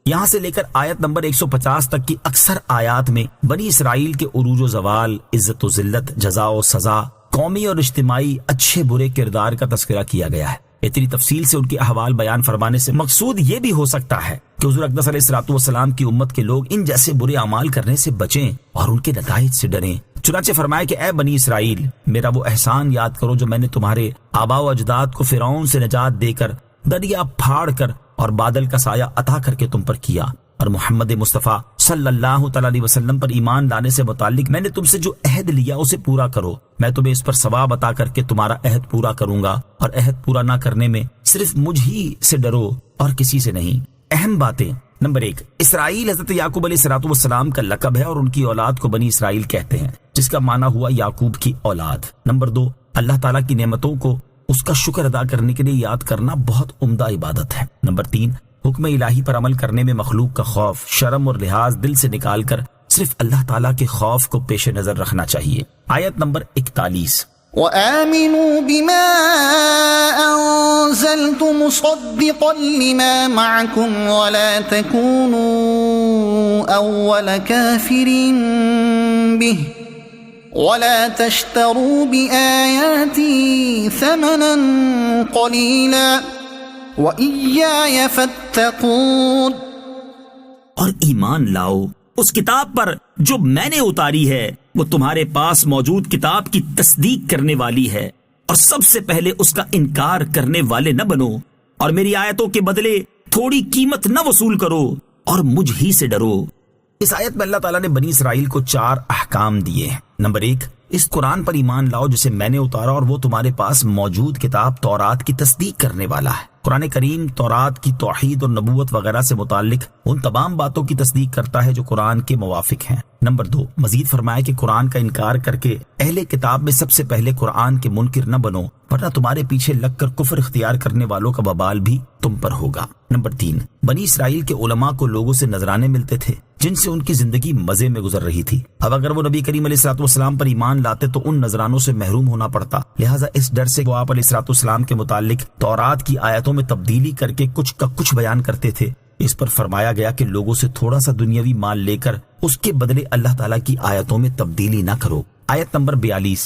یہاں سے لے کر آیت نمبر 150 تک کی اکثر آیات میں بنی اسرائیل کے عروج و زوال، عزت و ذلت، جزا و سزا، قومی اور اجتماعی اچھے برے کردار کا تذکرہ کیا گیا ہے۔ اتنی تفصیل سے ان کے احوال بیان فرمانے سے مقصود یہ بھی ہو سکتا ہے کہ حضور اقدس علیہ السلام کی امت کے لوگ ان جیسے برے اعمال کرنے سے بچیں اور ان کے نتائج سے ڈریں۔ چنانچہ فرمایا کہ اے بنی اسرائیل، میرا وہ احسان یاد کرو جو میں نے تمہارے آباء و اجداد کو فرعون سے نجات دے کر، دریا پھاڑ کر اور بادل کا سایہ عطا کر کے تم پر کیا، اور محمد مصطفیٰ صلی اللہ تعالی علیہ وسلم پر ایمان لانے سے متعلق میں نے تم سے جو عہد لیا اسے پورا کرو، میں تمہیں اس پر ثواب عطا کر کے تمہارا عہد پورا کروں گا، اور عہد پورا نہ کرنے میں صرف مجھ ہی سے ڈرو اور کسی سے نہیں۔ اہم باتیں۔ نمبر 1، اسرائیل حضرت یعقوب علیہ السلام کا لقب ہے اور ان کی اولاد کو بنی اسرائیل کہتے ہیں، جس کا معنی ہوا یعقوب کی اولاد۔ نمبر 2، اللہ تعالیٰ کی نعمتوں کو اس کا شکر ادا کرنے کے لیے یاد کرنا بہت عمدہ عبادت ہے۔ نمبر 3، حکم الہی پر عمل کرنے میں مخلوق کا خوف، شرم اور لحاظ دل سے نکال کر صرف اللہ تعالیٰ کے خوف کو پیش نظر رکھنا چاہیے۔ آیت نمبر 41۔ وآمنوا بما أنزلت مصدقا لما معكم ولا تكونوا أول كافر به ولا تشتروا بآياتي ثمنا قليلا وإياي فاتقون، اور ایمان لاؤ اس کتاب پر جو میں نے اتاری ہے، وہ تمہارے پاس موجود کتاب کی تصدیق کرنے والی ہے، اور سب سے پہلے اس کا انکار کرنے والے نہ بنو، اور میری آیتوں کے بدلے تھوڑی قیمت نہ وصول کرو، اور مجھ ہی سے ڈرو۔ اس آیت میں اللہ تعالیٰ نے بنی اسرائیل کو 4 احکام دیے ہیں۔ نمبر 1، اس قرآن پر ایمان لاؤ جسے میں نے اتارا اور وہ تمہارے پاس موجود کتاب تورات کی تصدیق کرنے والا ہے۔ قرآن کریم تورات کی توحید اور نبوت وغیرہ سے متعلق ان تمام باتوں کی تصدیق کرتا ہے جو قرآن کے موافق ہیں۔ نمبر 2، مزید فرمایا کہ قرآن کا انکار کر کے اہل کتاب میں سب سے پہلے قرآن کے منکر نہ بنو، ورنہ تمہارے پیچھے لگ کر کفر اختیار کرنے والوں کا وبال بھی تم پر ہوگا۔ نمبر 3، بنی اسرائیل کے علماء کو لوگوں سے نذرانے ملتے تھے جن سے ان کی زندگی مزے میں گزر رہی تھی۔ اب اگر وہ نبی کریم علیہ الصلوۃ والسلام پر ایمان لاتے تو ان نذرانوں سے محروم ہونا پڑتا، لہٰذا اس ڈر سے وہ آپ علیہ الصلوۃ والسلام کے متعلق تورات کی آیتوں میں تبدیلی کر کے کچھ کا کچھ بیان کرتے تھے۔ اس پر فرمایا گیا کہ لوگوں سے تھوڑا سا دنیاوی مال لے کر اس کے بدلے اللہ تعالیٰ کی آیتوں میں تبدیلی نہ کرو۔ آیت نمبر 42،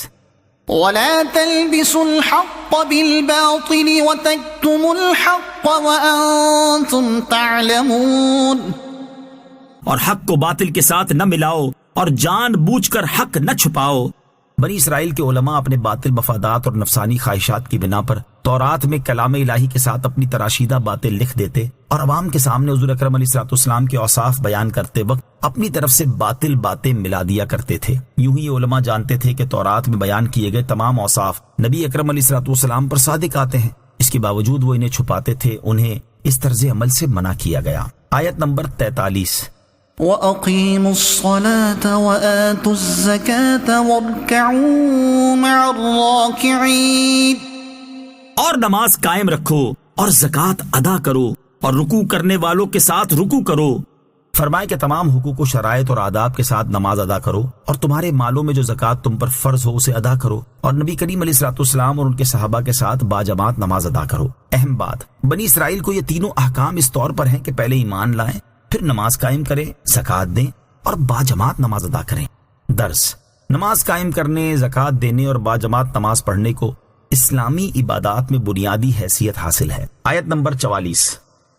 ولا تلبسوا الحق بالباطل وتكتموا الحق وأنتم تعلمون، اور حق کو باطل کے ساتھ نہ ملاؤ اور جان بوجھ کر حق نہ چھپاؤ۔ بنی اسرائیل کے علماء اپنے باطل مفادات اور نفسانی خواہشات کی بنا پر تورات میں کلام الہی کے ساتھ اپنی تراشیدہ باتیں لکھ دیتے اور عوام کے سامنے حضور اکرم علیہ الصلوۃ والسلام کے اوصاف بیان کرتے وقت اپنی طرف سے باطل باتیں ملا دیا کرتے تھے۔ یوں ہی علماء جانتے تھے کہ تورات میں بیان کیے گئے تمام اوصاف نبی اکرم علیہ الصلوۃ والسلام پر صادق آتے ہیں، اس کے باوجود وہ انہیں چھپاتے تھے، انہیں اس طرز عمل سے منع کیا گیا۔ آیت نمبر 43، وَأَقِيمُوا الصَّلَاةَ وَآتُوا الزَّكَاةَ وَارْكَعُوا مَعَ الرَّاكِعِينَ، اور نماز قائم رکھو اور زکوٰۃ ادا کرو اور رکوع کرنے والوں کے ساتھ رکوع کرو۔ فرمائے کہ تمام حقوق و شرائط اور آداب کے ساتھ نماز ادا کرو، اور تمہارے مالوں میں جو زکوٰۃ تم پر فرض ہو اسے ادا کرو، اور نبی کریم علیہ الصلوۃ والسلام اور ان کے صحابہ کے ساتھ باجماعت نماز ادا کرو۔ اہم بات، بنی اسرائیل کو یہ تینوں احکام اس طور پر ہیں کہ پہلے ایمان لائیں، پھر نماز قائم کریں، زکوٰۃ دیں اور باجماعت نماز ادا کریں۔ درس، نماز قائم کرنے، زکوٰۃ دینے اور باجماعت نماز پڑھنے کو اسلامی عبادات میں بنیادی حیثیت حاصل ہے۔ آیت نمبر 44،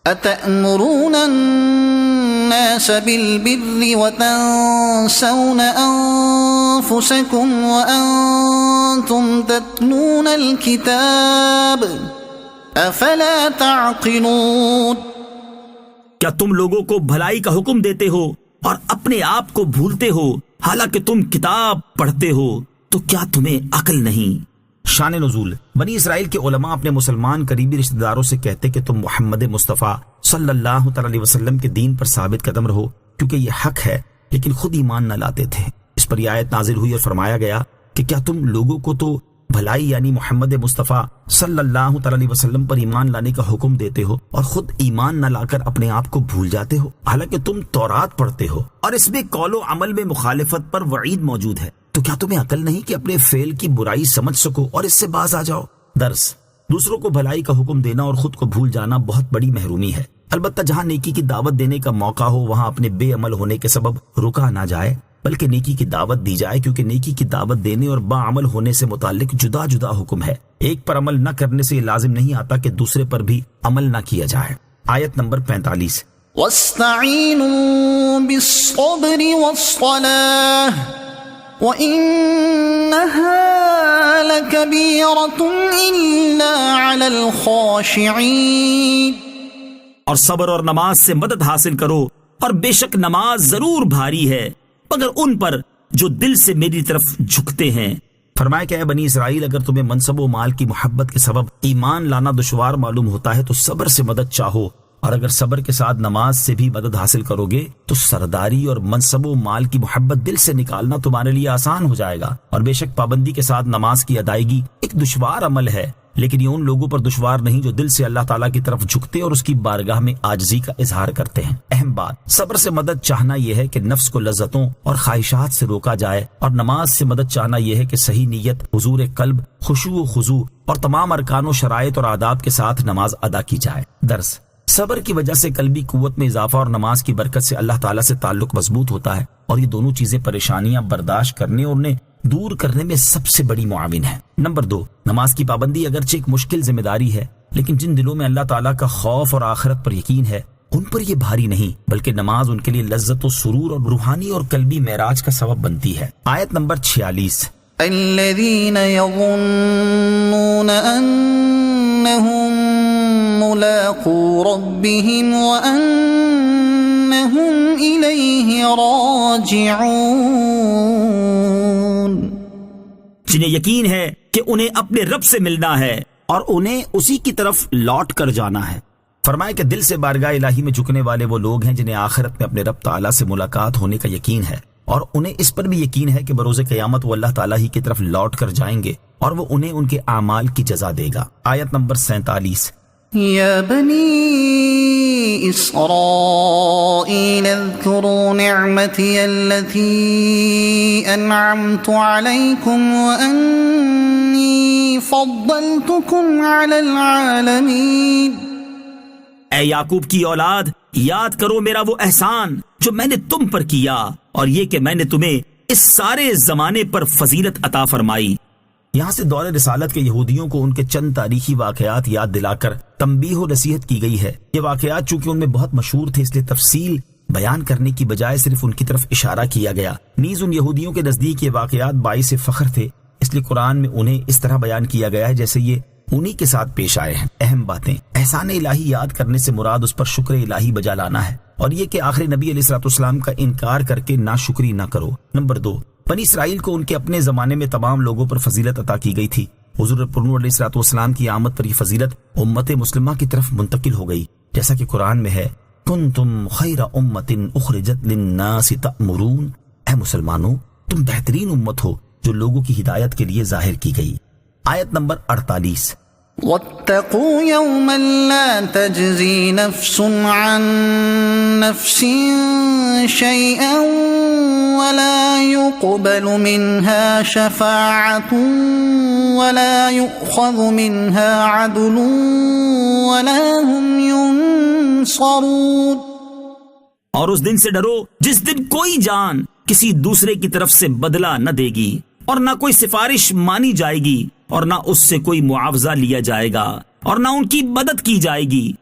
أَتَأْمُرُونَ النَّاسَ بِالْبِرِّ وَتَنْسَوْنَ أَنفُسَكُمْ وَأَنْتُمْ تَتْلُونَ الْكِتَابَ أَفَلَا تَعْقِلُونَ، کیا تم لوگوں کو بھلائی کا حکم دیتے ہو اور اپنے آپ کو بھولتے ہو حالانکہ تم کتاب پڑھتے ہو؟ تو کیا تمہیں عقل نہیں؟ شان نزول، بنی اسرائیل کے علماء اپنے مسلمان قریبی رشتہ داروں سے کہتے کہ تم محمد مصطفیٰ صلی اللہ علیہ وسلم کے دین پر ثابت قدم رہو کیونکہ یہ حق ہے، لیکن خود ایمان نہ لاتے تھے۔ اس پر یہ آیت نازل ہوئی اور فرمایا گیا کہ کیا تم لوگوں کو تو بھلائی یعنی محمد مصطفیٰ صلی اللہ علیہ وسلم پر ایمان لانے کا حکم دیتے ہو اور خود ایمان نہ لا کر اپنے آپ کو بھول جاتے ہو، حالانکہ تم تورات پڑھتے ہو اور اس میں قول و عمل میں مخالفت پر وعید موجود ہے؟ تو کیا تمہیں عقل نہیں کہ اپنے فعل کی برائی سمجھ سکو اور اس سے باز آ جاؤ؟ درس، دوسروں کو بھلائی کا حکم دینا اور خود کو بھول جانا بہت بڑی محرومی ہے۔ البتہ جہاں نیکی کی دعوت دینے کا موقع ہو وہاں اپنے بے عمل ہونے کے سبب رکا نہ جائے، بلکہ نیکی کی دعوت دی جائے، کیونکہ نیکی کی دعوت دینے اور با عمل ہونے سے متعلق جدا جدا حکم ہے۔ ایک پر عمل نہ کرنے سے یہ لازم نہیں آتا کہ دوسرے پر بھی عمل نہ کیا جائے۔ آیت نمبر 45، وَاسْتَعِينُوا بِالصَّبْرِ وَالصَّلَاةِ وَإِنَّهَا لَكَبِيرَةٌ إِلَّا عَلَى الْخَاشِعِينَ، اور صبر اور نماز سے مدد حاصل کرو، اور بے شک نماز ضرور بھاری ہے مگر ان پر جو دل سے میری طرف جھکتے ہیں۔ فرمایا کہ اے بنی اسرائیل، اگر تمہیں منصب و مال کی محبت کے سبب ایمان لانا دشوار معلوم ہوتا ہے تو صبر سے مدد چاہو، اور اگر صبر کے ساتھ نماز سے بھی مدد حاصل کرو گے تو سرداری اور منصب و مال کی محبت دل سے نکالنا تمہارے لیے آسان ہو جائے گا۔ اور بے شک پابندی کے ساتھ نماز کی ادائیگی ایک دشوار عمل ہے، لیکن یہ ان لوگوں پر دشوار نہیں جو دل سے اللہ تعالیٰ کی طرف جھکتے اور اس کی بارگاہ میں عاجزی کا اظہار کرتے ہیں۔ اہم بات، صبر سے مدد چاہنا یہ ہے کہ نفس کو لذتوں اور خواہشات سے روکا جائے، اور نماز سے مدد چاہنا یہ ہے کہ صحیح نیت، حضور قلب، خشوع و خضوع اور تمام ارکان و شرائط اور آداب کے ساتھ نماز ادا کی جائے۔ درس، صبر کی وجہ سے قلبی قوت میں اضافہ اور نماز کی برکت سے اللہ تعالیٰ سے تعلق مضبوط ہوتا ہے، اور یہ دونوں چیزیں پریشانیاں برداشت کرنے اور انہیں دور کرنے میں سب سے بڑی معاون ہے۔ نمبر 2، نماز کی پابندی اگرچہ ایک مشکل ذمہ داری ہے، لیکن جن دلوں میں اللہ تعالیٰ کا خوف اور آخرت پر یقین ہے ان پر یہ بھاری نہیں، بلکہ نماز ان کے لیے لذت و سرور اور روحانی اور قلبی معراج کا سبب بنتی ہے۔ آیت نمبر 46، الذين يظنون أنهم ملاقو ربهم وأنهم إليه راجعون، جنہیں یقین ہے کہ انہیں اپنے رب سے ملنا ہے اور انہیں اسی کی طرف لوٹ کر جانا ہے۔ فرمائے کہ دل سے بارگاہ الہی میں جھکنے والے وہ لوگ ہیں جنہیں آخرت میں اپنے رب تعالیٰ سے ملاقات ہونے کا یقین ہے، اور انہیں اس پر بھی یقین ہے کہ بروز قیامت وہ اللہ تعالیٰ ہی کی طرف لوٹ کر جائیں گے اور وہ انہیں ان کے اعمال کی جزا دے گا۔ آیت نمبر 47، يا بني إسرائيل اذكروا نعمتي التي أنعمت عليكم وأني فضلتكم على العالمين۔ اے یعقوب کی اولاد، یاد کرو میرا وہ احسان جو میں نے تم پر کیا، اور یہ کہ میں نے تمہیں اس سارے زمانے پر فضیلت عطا فرمائی۔ یہاں سے دور رسالت کے یہودیوں کو ان کے چند تاریخی واقعات یاد دلا کر تنبیہ و نصیحت کی گئی ہے۔ یہ واقعات چونکہ ان میں بہت مشہور تھے، اس لیے تفصیل بیان کرنے کی بجائے صرف ان کی طرف اشارہ کیا گیا۔ نیز ان یہودیوں کے نزدیک یہ واقعات باعث فخر تھے، اس لیے قرآن میں انہیں اس طرح بیان کیا گیا ہے جیسے یہ انہی کے ساتھ پیش آئے ہیں۔ اہم باتیں، احسان الہی یاد کرنے سے مراد اس پر شکر الہی بجا لانا ہے، اور یہ کہ آخری نبی علیہ الصلوۃ والسلام کا انکار کر کے ناشکری نہ کرو۔ نمبر 2، بنی اسرائیل کو ان کے اپنے زمانے میں تمام لوگوں پر فضیلت عطا کی گئی تھی۔ حضور پرنور علیہ الصلوۃ والسلام کی آمد پر یہ فضیلت امت مسلمہ کی طرف منتقل ہو گئی، جیسا کہ قرآن میں ہے، کنتم خیر امۃ اخرجت للناس تأمرون، اے مسلمانوں تم بہترین امت ہو جو لوگوں کی ہدایت کے لیے ظاہر کی گئی۔ آیت نمبر 48، واتقوا يوما لا تجزي نفس عن نفس شيئا ولا يقبل منها شفاعة ولا يؤخذ منها عدل ولا هم ينصرون، اور اس دن سے ڈرو جس دن کوئی جان کسی دوسرے کی طرف سے بدلہ نہ دے گی، اور نہ کوئی سفارش مانی جائے گی، اور نہ اس سے کوئی معاوضہ لیا جائے گا، اور نہ ان کی مدد کی جائے گی۔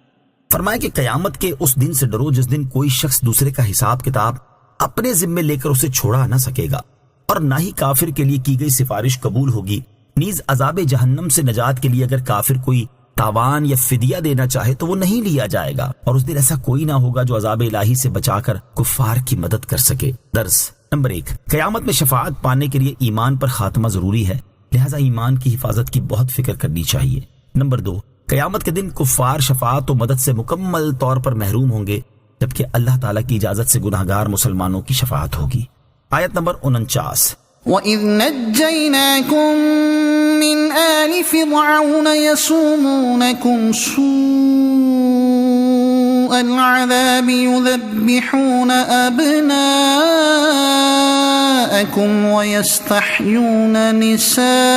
فرمایا کہ قیامت کے اس دن سے ڈرو جس دن کوئی شخص دوسرے کا حساب کتاب اپنے ذمے لے کر اسے چھوڑا نہ سکے گا، اور نہ ہی کافر کے لیے کی گئی سفارش قبول ہوگی۔ نیز عذاب جہنم سے نجات کے لیے اگر کافر کوئی تاوان یا فدیہ دینا چاہے تو وہ نہیں لیا جائے گا، اور اس دن ایسا کوئی نہ ہوگا جو عذاب الہی سے بچا کر کفار کی مدد کر سکے۔ درس نمبر 1، قیامت میں شفاعت پانے کے لیے ایمان پر خاتمہ ضروری ہے، لہذا ایمان کی حفاظت کی بہت فکر کرنی چاہیے۔ نمبر 2، قیامت کے دن کفار شفاعت و مدد سے مکمل طور پر محروم ہوں گے، جبکہ اللہ تعالیٰ کی اجازت سے گناہگار مسلمانوں کی شفاعت ہوگی۔ آیت نمبر 49، وَإِذْ نَجَّيْنَاكُمْ مِنْ آلِ فِرْعَوْنَ يَسُومُونَكُمْ سُوءَ الْعَذَابِ يُذَبِّحُونَ أَبْنَاءَكُمْ وَيَسْتَحْيُونَ نِسَاءَكُمْ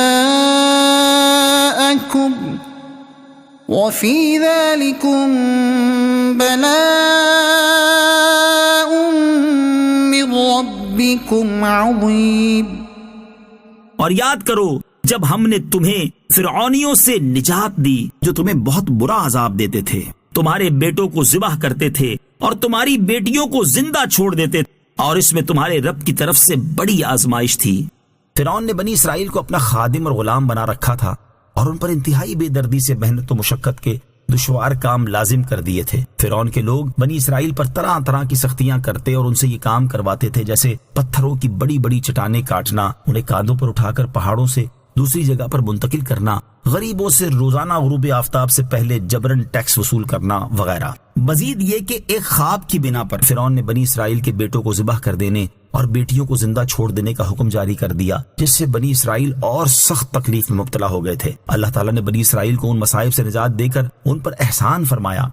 وَفِي ذَلِكُمْ بَلَاءٌ مِّن رَّبِّكُمْ عَظِيمٌ۔ اور یاد کرو جب ہم نے تمہیں فرعونیوں سے نجات دی جو تمہیں بہت برا عذاب دیتے تھے، تمہارے بیٹوں کو ذبح کرتے تھے اور تمہاری بیٹیوں کو زندہ چھوڑ دیتے تھے، اور اس میں تمہارے رب کی طرف سے بڑی آزمائش تھی۔ فرعون نے بنی اسرائیل کو اپنا خادم اور غلام بنا رکھا تھا، اور ان پر انتہائی بے دردی سے محنت و مشقت کے دشوار کام لازم کر دیے تھے۔ فرعون کے لوگ بنی اسرائیل پر طرح طرح کی سختیاں کرتے اور ان سے یہ کام کرواتے تھے، جیسے پتھروں کی بڑی بڑی چٹانیں کاٹنا، انہیں کاندھوں پر اٹھا کر پہاڑوں سے دوسری جگہ پر منتقل کرنا، غریبوں سے روزانہ غروب آفتاب سے پہلے جبرن ٹیکس وصول کرنا وغیرہ۔ مزید یہ کہ ایک خواب کی بنا پر فرعون نے بنی اسرائیل کے بیٹوں کو ذبح کر دینے اور بیٹیوں کو زندہ چھوڑ دینے کا حکم جاری کر دیا، جس سے بنی اسرائیل اور سخت تکلیف میں مبتلا ہو گئے تھے۔ اللہ تعالیٰ نے بنی اسرائیل کو ان مصائب سے نجات دے کر ان پر احسان فرمایا